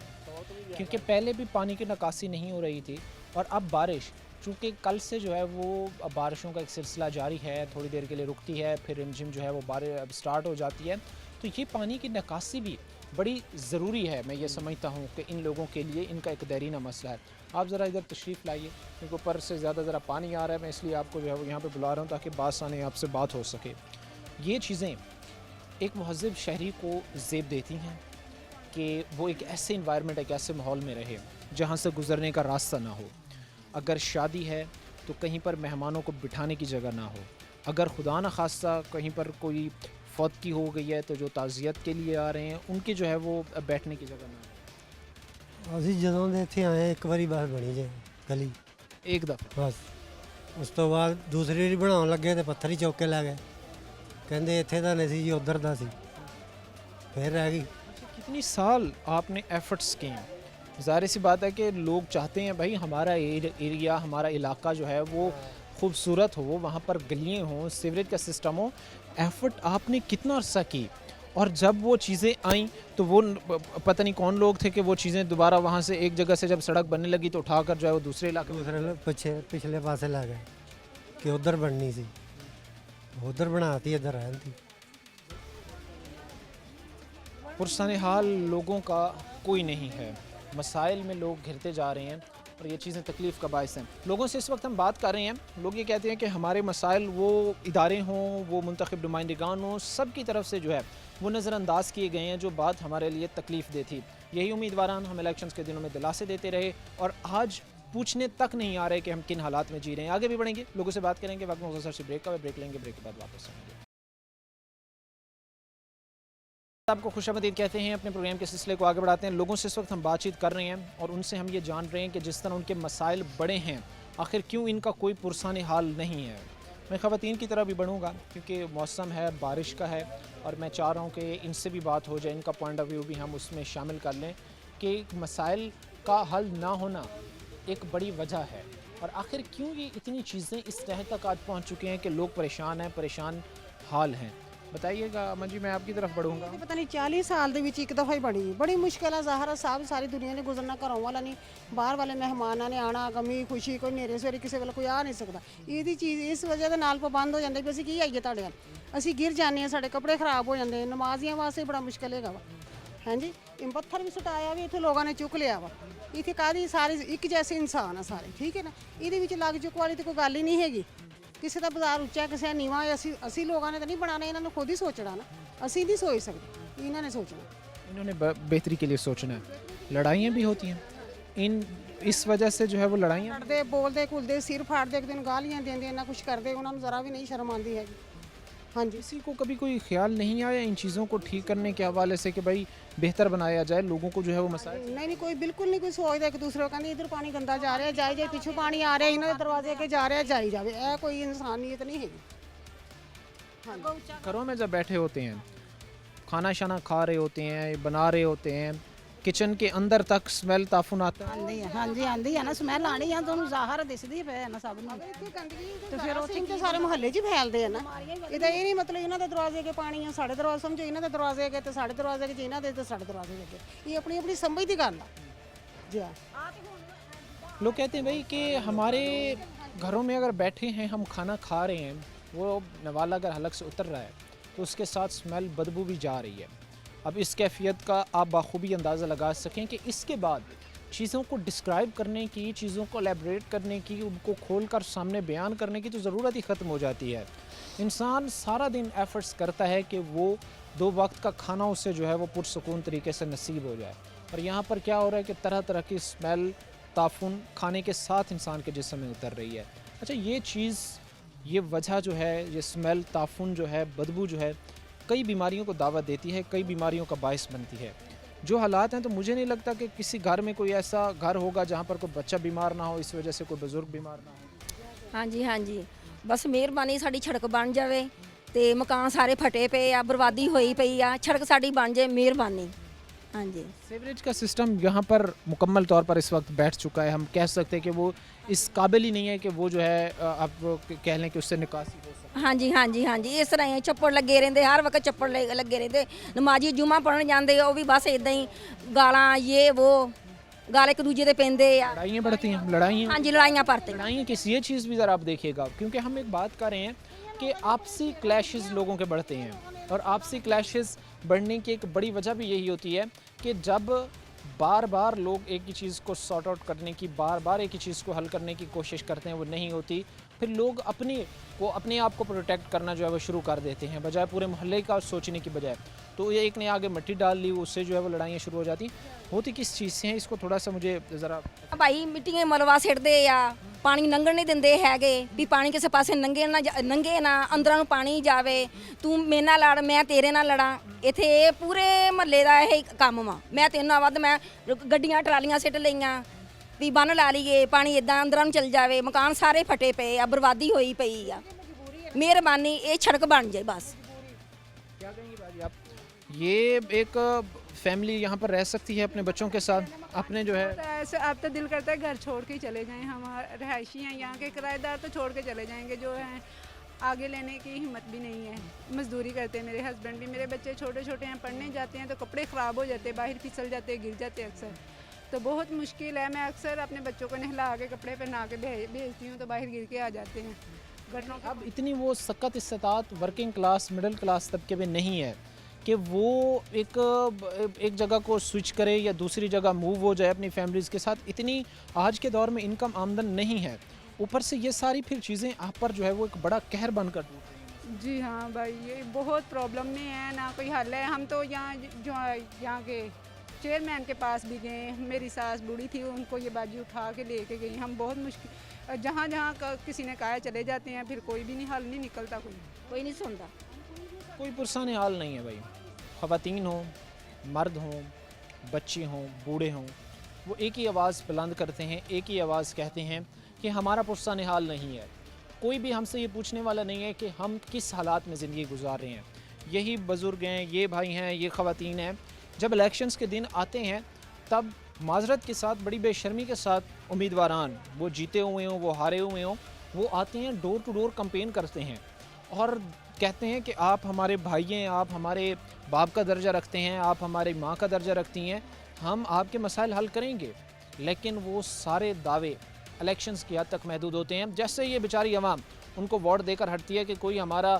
क्योंकि पहले भी पानी की निकासी नहीं हो रही थी। और अब बारिश, चूँकि कल से जो है वो बारिशों का एक सिलसिला जारी है, थोड़ी देर के लिए रुकती है, फिर रिमझिम जो है वो बारिश अब स्टार्ट हो जाती है, तो ये पानी की निकासी भी बड़ी ज़रूरी है। मैं ये समझता हूँ कि इन लोगों के लिए इनका एक देरीना मसला है। आप ज़रा इधर तशरीफ़ लाइए, क्योंकि ऊपर से ज़्यादा ज़रा पानी आ रहा है, मैं इसलिए आपको जो है वो यहाँ पे बुला रहा हूँ ताकि बासाने आपसे बात हो सके। ये चीज़ें एक महज़िब शहरी को ज़ेब देती हैं कि वो एक ऐसे इन्वायरमेंट, एक ऐसे माहौल में रहे जहाँ से गुज़रने का रास्ता ना हो। अगर शादी है तो कहीं पर मेहमानों को बिठाने की जगह ना हो, अगर खुदा न खास्ता कहीं पर कोई फौतगी हो गई है तो जो ताज़ियत के लिए आ रहे हैं उनकी जो है वो बैठने की जगह ना हो। ਅਸੀਂ ਜਦੋਂ ਦੇ ਇੱਥੇ ਆਏ ਇੱਕ ਵਾਰੀ ਬਸ ਬਣੀ ਜੇ ਗਲੀ एक दफ़ा ਬਸ, ਉਸ ਤੋਂ ਬਾਅਦ ਦੂਸਰੀ ਵਾਰੀ ਬਣਾਉਣ ਲੱਗੇ ਤੇ ਪੱਥਰ ਹੀ ਚੁੱਕ ਕੇ ਲੈ ਗਏ, ਕਹਿੰਦੇ ਇੱਥੇ ਦਾ ਨਹੀਂ ਸੀ ਜੀ, ਉੱਧਰ ਦਾ ਸੀ, ਫਿਰ ਰਹਿ ਗਈ। कितनी साल आपने एफर्ट्स किए हैं, ज़ाहिर सी बात है कि लोग चाहते हैं भाई हमारा एरिया, हमारा इलाका जो है वो खूबसूरत हो, वहाँ पर गलियाँ हों, सीवरेज का सिस्टम हो। एफ़र्ट आपने कितना अर्सा की, और जब वो चीज़ें आईं तो वो पता नहीं कौन लोग थे कि वो चीज़ें दोबारा वहाँ से एक जगह से जब सड़क बनने लगी तो उठाकर जो है वो दूसरे इलाके में दूसरे पिछले पासे ला गए कि उधर बननी सी, उधर बनाती, इधर रहती। पुरसाने हाल लोगों का कोई नहीं है, मसाइल में लोग घिरते जा रहे हैं और ये चीज़ें तकलीफ़ का बायस हैं। लोगों से इस वक्त हम बात कर रहे हैं, लोग ये कहते हैं कि हमारे मसाइल वो इदारे हों, वो मुंतखब नुमाइंदगान हों, सब की तरफ से जो है वो नज़रअंदाज किए गए हैं, जो बात हमारे लिए तकलीफ़ दे थी। यही उम्मीदवारान हम इलेक्शंस के दिनों में दिलासे देते रहे और आज पूछने तक नहीं आ रहे कि हम किन हालात में जी रहे हैं। आगे भी बढ़ेंगे, लोगों से बात करेंगे, वक्त मुख्तसर से ब्रेक का ब्रेक लेंगे, ब्रेक के बाद वापस आएंगे। आपको खुशामदीद कहते हैं, अपने प्रोग्राम के सिलसिले को आगे बढ़ाते हैं। लोगों से इस वक्त हम बातचीत कर रहे हैं और उनसे हम ये जान रहे हैं कि जिस तरह उनके मसाइल बड़े हैं, आखिर क्यों इनका कोई पुरसाने हाल नहीं है। मैं ख़वातीन की तरह भी बढ़ूँगा क्योंकि मौसम है, बारिश का है, और मैं चाह रहा हूँ कि इनसे भी बात हो जाए, इनका पॉइंट ऑफ व्यू भी हम उसमें शामिल कर लें कि मसाइल का हल ना होना एक बड़ी वजह है, और आखिर क्यों ये इतनी चीज़ें इस तह तक आज पहुँच चुके हैं कि लोग परेशान हैं, परेशान हाल हैं। बताइएगा अमन जी, मैं आपकी तरफ बढ़ूँगा। पता नहीं 40 साल ਦੇ ਵਿੱਚ ਇੱਕ ਦਫਾ ਹੀ ਬੜੀ ਮੁਸ਼ਕਿਲ ਹੈ। ਜ਼ਾਹਰਾ ਸਾਹਿਬ ਸਾਰੀ ਦੁਨੀਆ ਨੇ ਗੁਜ਼ਰਨਾ, ਘਰੋਂ ਵਾਲਾ ਨਹੀਂ, ਬਾਹਰ ਵਾਲੇ ਮਹਿਮਾਨਾਂ ਨੇ ਆਣਾ, ਗਮੀ ਖੁਸ਼ੀ, ਕੋਈ ਨੇਰੇ ਸਵੇਰੇ ਕਿਸੇ ਵੇਲੇ ਕੋਈ ਆ ਨਹੀਂ ਸਕਦਾ। ਇਹਦੀ ਚੀਜ਼ ਇਸ ਵਜ੍ਹਾ ਦੇ ਨਾਲ ਪਾਬੰਦ ਹੋ ਜਾਂਦੇ ਵੀ ਅਸੀਂ ਕੀ ਆਈਏ ਤੁਹਾਡੇ ਨਾਲ, ਅਸੀਂ ਗਿਰ ਜਾਂਦੇ ਹਾਂ, ਸਾਡੇ ਕੱਪੜੇ ਖਰਾਬ ਹੋ ਜਾਂਦੇ, ਨਮਾਜ਼ੀਆਂ ਵਾਸਤੇ ਬੜਾ ਮੁਸ਼ਕਿਲ ਹੈਗਾ ਵਾ। ਹਾਂਜੀ, ਇਹ ਪੱਥਰ ਵੀ ਸੁਟਾਇਆ ਵੀ ਇੱਥੇ ਲੋਕਾਂ ਨੇ ਚੁੱਕ ਲਿਆ ਵਾ। ਇੱਥੇ ਕਾਹਦੀ ਸਾਰੇ ਇੱਕ ਜੈਸੇ ਇਨਸਾਨ ਆ ਸਾਰੇ, ਠੀਕ ਹੈ ਨਾ। ਇਹਦੇ ਵਿੱਚ ਲੱਗ ਚੁੱਕ ਵਾਲੀ ਤੇ ਕੋਈ ਗੱਲ ਹੀ ਨਹੀਂ ਹੈਗੀ। ਕਿਸੇ ਦਾ ਬਾਜ਼ਾਰ ਉੱਚਾ, ਕਿਸੇ ਦਾ ਨੀਵਾਂ, ਅਸੀਂ ਲੋਕਾਂ ਨੇ ਤਾਂ ਨਹੀਂ ਬਣਾਣਾ, ਇਹਨਾਂ ਨੂੰ ਖੁਦ ਹੀ ਸੋਚਣਾ ਨਾ, ਅਸੀਂ ਨਹੀਂ ਸੋਚ ਸਕਦੇ, ਇਹਨਾਂ ਨੇ सोचना। इन्होंने बेहतरी के लिए सोचना है। लड़ाइयाँ भी होती हैं इस वजह से, जो है वो लड़ाइयाँ ਲੜਦੇ, ਬੋਲਦੇ, ਘੁਲਦੇ, ਸਿਰ फाड़ते, एक दिन गालियाँ देंगे, ना कुछ करते, उन्होंने ज़रा भी नहीं शर्म आती है। हाँ जी, किसी को कभी कोई ख्याल नहीं आया इन चीज़ों को ठीक करने के हवाले से कि भाई बेहतर बनाया जाए, लोगों को जो है वो मसाइल? नहीं कोई बिल्कुल नहीं कोई सोचता। एक दूसरे को कहते इधर पानी गंदा जा रहा है, जाए जाए, पिछू पानी आ रहा है, इन्होंने दरवाजे के जा रहा है, जाई जावे, ऐ कोई इंसानियत नहीं है। हाँ, घरों में जब बैठे होते हैं, खाना शाना खा रहे होते हैं, बना रहे होते हैं, किचन के अंदर तक स्मेल ताफुन आता है। आंदी है ना, स्मैल आनी है, ਤੁਹਾਨੂੰ ਜ਼ਾਹਰ ਦਿਸਦੀ ਪਈ ਹੈ ਨਾ ਸਭ ਨੂੰ। ਤੇ ਫਿਰ ਉਹ ਸਿੰਘ ਤੇ ਸਾਰੇ ਮੁਹੱਲੇ 'ਚ ਫੈਲਦੇ ਆ ਨਾ। ਇਹਦਾ ਇਹ ਨਹੀਂ ਮਤਲਬ ਇਹਨਾਂ ਦੇ ਦਰਵਾਜ਼ੇ ਅੱਗੇ ਪਾਣੀ ਆ, ਸਾਡੇ ਦਰਵਾਜ਼ੇ ਸਮਝੋ, ਇਹਨਾਂ ਦੇ ਦਰਵਾਜ਼ੇ ਅੱਗੇ ਤੇ ਸਾਡੇ ਦਰਵਾਜ਼ੇ ਅੱਗੇ, ਇਹਨਾਂ ਦੇ ਤੇ ਸਾਡੇ ਦਰਵਾਜ਼ੇ ਅੱਗੇ। ਇਹ ਆਪਣੀ ਆਪਣੀ ਸਮਝ ਦੀ ਗੱਲ ਆ ਜੀ। लोग कहते हैं भाई कि हमारे घरों में अगर बैठे हैं, हम खाना खा रहे हैं, वो नवाला अगर हलक से उतर रहा है तो उसके साथ स्मेल, बदबू भी जा रही है। अब इस कैफियत का आप बाखूबी अंदाज़ा लगा सकें कि इसके बाद चीज़ों को डिस्क्राइब करने की, चीज़ों को एलेबरेट करने की, उनको खोल कर सामने बयान करने की तो ज़रूरत ही ख़त्म हो जाती है। इंसान सारा दिन एफ़र्ट्स करता है कि वो 2 वक्त का खाना उसे जो है वो पुरसकून तरीके से नसीब हो जाए, और यहाँ पर क्या हो रहा है कि तरह तरह की स्मेल, ताफुन खाने के साथ इंसान के जिस्म में उतर रही है। अच्छा, ये चीज़, ये वजह जो है, ये स्मेल, ताफुन जो है, बदबू जो है, कई बीमारियों को दावत देती है, कई बीमारियों का बायस बनती है। जो हालात हैं तो मुझे नहीं लगता कि किसी घर में कोई ऐसा घर होगा जहाँ पर कोई बच्चा बीमार ना हो, इस वजह से कोई बुजुर्ग बीमार ना हो। हाँ जी बस ਮਿਹਰਬਾਨੀ ਸਾਡੀ ਸੜਕ ਬਣ ਜਾਵੇ ਤੇ ਮਕਾਨ ਸਾਰੇ ਫਟੇ ਪਏ ਆ, ਬਰਬਾਦੀ ਹੋਈ ਪਈ ਆ, ਸੜਕ ਸਾਡੀ ਬਣ ਜਾਏ, ਮਿਹਰਬਾਨੀ। हाँ जी सीवरेज का सिस्टम यहाँ पर मुकम्मल तौर पर इस वक्त बैठ चुका है। हम कह सकते हैं कि वो इस काबिल ही नहीं है कि वो जो है आप कह लें कि उससे निकासी हो सके। हाँ जी ਇਸ ਤਰ੍ਹਾਂ ਹੀ ਚੱਪੜ ਲੱਗੇ ਰਹਿੰਦੇ, ਹਰ ਵਕਤ ਚੱਪੜ ਲੱਗੇ ਰਹਿੰਦੇ। ਨਮਾਜ਼ੀ ਜੁਮਾ ਪੜਨ ਜਾਂਦੇ ਉਹ ਵੀ ਬਸ ਇਦਾਂ ਹੀ ਗਾਲਾਂ ये वो गाल एक दूजे ਦੇ ਪੈਂਦੇ ਆ। लड़ाइयाँ बढ़ती हैं, लड़ाइयाँ। हाँ जी लड़ाइयाँ पड़ती लड़ाइयाँ किस ये चीज़ भी ज़रा आप देखिएगा, क्योंकि हम एक बात कर रहे हैं कि आपसी क्लैशेस लोगों के बढ़ते हैं और आपसी क्लैशेस बढ़ने की एक बड़ी वजह भी यही होती है कि जब बार बार लोग एक ही चीज़ को सॉर्ट आउट करने की, बार बार एक ही चीज़ को हल करने की कोशिश करते हैं, वो नहीं होती, फिर लोग अपने आप को प्रोटेक्ट करना जो है वो शुरू कर देते हैं, बजाय पूरे मोहल्ले का सोचने की बजाय। तो ये एक ने आगे मिट्टी डाल ली, उससे जो है वो लड़ाइयाँ शुरू हो जाती। होती किस चीज़ से हैं, इसको थोड़ा सा मुझे ज़रा। ਭਾਈ ਮਿੱਟੀਆਂ ਮਲਵਾ ਸਿੱਟਦੇ ਆ, ਪਾਣੀ ਲੰਘਣ ਨਹੀਂ ਦਿੰਦੇ ਹੈਗੇ ਵੀ ਪਾਣੀ ਕਿਸੇ ਪਾਸੇ ਲੰਘੇ ਨਾ ਅੰਦਰਾਂ ਨੂੰ ਪਾਣੀ ਜਾਵੇ। ਤੂੰ ਮੇਰੇ ਨਾਲ ਲੜ, ਮੈਂ ਤੇਰੇ ਨਾਲ ਲੜਾਂ। ਇੱਥੇ ਪੂਰੇ ਮਹੱਲੇ ਦਾ ਇਹ ਕੰਮ ਵਾ। ਮੈਂ ਤੇਰੇ ਨਾਲ ਵੱਧ ਮੈਂ ਗੱਡੀਆਂ ਟਰਾਲੀਆਂ ਸਿੱਟ ਲਈਆਂ ਵੀ ਬੰਨ ਲਾ ਲਈਏ, ਪਾਣੀ ਇਦਾਂ ਅੰਦਰਾਂ ਨੂੰ ਚਲ ਜਾਵੇ। ਮਕਾਨ ਸਾਰੇ ਫਟੇ ਪਏ ਆ, ਬਰਬਾਦੀ ਹੋਈ ਪਈ ਆ। ਮਿਹਰਬਾਨੀ ਇਹ ਸੜਕ ਬਣ ਜਾਏ बस। क्या कहेंगी बाजी आप? ये एक फैमिली यहाँ पर रह सकती है अपने बच्चों के साथ, अपने जो है ऐसे अब तो दिल करता है घर छोड़ के ही चले जाएं। हम रहायशी हैं यहाँ के, किराएदार तो छोड़ के चले जाएंगे, जो हैं आगे लेने की हिम्मत भी नहीं है। मजदूरी करते हैं मेरे हस्बैंड भी, मेरे बच्चे छोटे छोटे हैं, पढ़ने जाते हैं तो कपड़े ख़राब हो जाते हैं, बाहर फिसल जाते हैं, गिर जाते हैं अक्सर। तो बहुत मुश्किल है। मैं अक्सर अपने बच्चों को नहला के कपड़े पहना के भेजती हूँ तो बाहर गिर के आ जाते हैं। घटनों अब इतनी वो सख्त इस्तात वर्किंग क्लास मिडिल क्लास तबके में नहीं है कि वो एक जगह को स्विच करे या दूसरी जगह मूव हो जाए अपनी फैमिलीज़ के साथ। इतनी आज के दौर में इनकम आमदन नहीं है, ऊपर से ये सारी फिर चीज़ें आप पर जो है वो एक बड़ा कहर बनकर टूट रही हैं। जी हाँ भाई, ये बहुत प्रॉब्लम में है, ना कोई हल है। हम तो यहाँ के चेयरमैन के पास भी गए, मेरी सास बूढ़ी थी, उनको ये बाजी उठा के लेके गई। हम बहुत मुश्किल जहाँ किसी ने कहा चले जाते हैं, फिर कोई भी नहीं हल नहीं निकलता, कोई नहीं सुनता, कोई पुरसान हाल नहीं है भाई। ख़वातीन हों, मर्द हों, बच्चे हों, बूढ़े हों, वो एक ही आवाज़ बुलंद करते हैं, एक ही आवाज़ कहते हैं कि हमारा पुरसान हाल नहीं है। कोई भी हमसे ये पूछने वाला नहीं है कि हम किस हालात में ज़िंदगी गुजार रहे हैं। यही बुज़ुर्ग हैं, ये भाई हैं, ये ख़वातीन हैं। जब इलेक्शंस के दिन आते हैं तब माजरत के साथ, बड़ी बेशर्मी के साथ उम्मीदवारान, वो जीते हुए हों, वो हारे हुए हों, वो आते हैं, डोर टू डोर कंपेन करते हैं और कहते हैं कि आप हमारे भाई हैं, आप हमारे बाप का दर्जा रखते हैं, आप हमारी माँ का दर्जा रखती हैं, हम आपके मसाइल हल करेंगे। लेकिन वो सारे दावे इलेक्शंस की हद तक महदूद होते हैं। जैसे ये बेचारी अवाम उनको वोट देकर हटती है कि कोई हमारा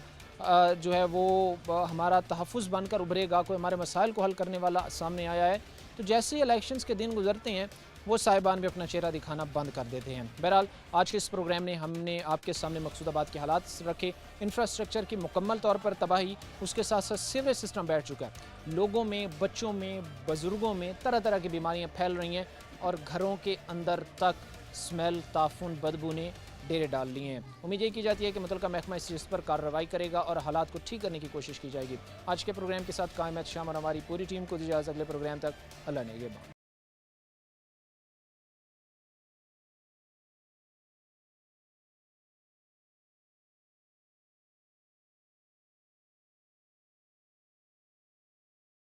जो है वो हमारा तहफ़्फ़ुज़ बनकर उभरेगा, कोई हमारे मसाइल को हल करने वाला सामने आया है, तो जैसे ही इलेक्शंस के दिन गुजरते हैं वो साहिबान भी अपना चेहरा दिखाना बंद कर देते हैं। बहरहाल आज के इस प्रोग्राम में हमने आपके सामने मकसूदाबाद के हालात रखे, इंफ्रास्ट्रक्चर की मुकम्मल तौर पर तबाही, उसके साथ साथ सीवरेज सिस्टम बैठ चुका है, लोगों में, बच्चों में, बुज़ुर्गों में तरह तरह की बीमारियाँ फैल रही हैं और घरों के अंदर तक स्मेल, ताफून, बदबू ने डेरे डाल लिए हैं। उम्मीद ये की जाती है कि मुतलका महकमा इस चीज़ पर कार्रवाई करेगा और हालात को ठीक करने की कोशिश की जाएगी। आज के प्रोग्राम के साथ कायम शाम और हमारी पूरी टीम को दी इजाज़त। अगले प्रोग्राम तक अल्लाह ने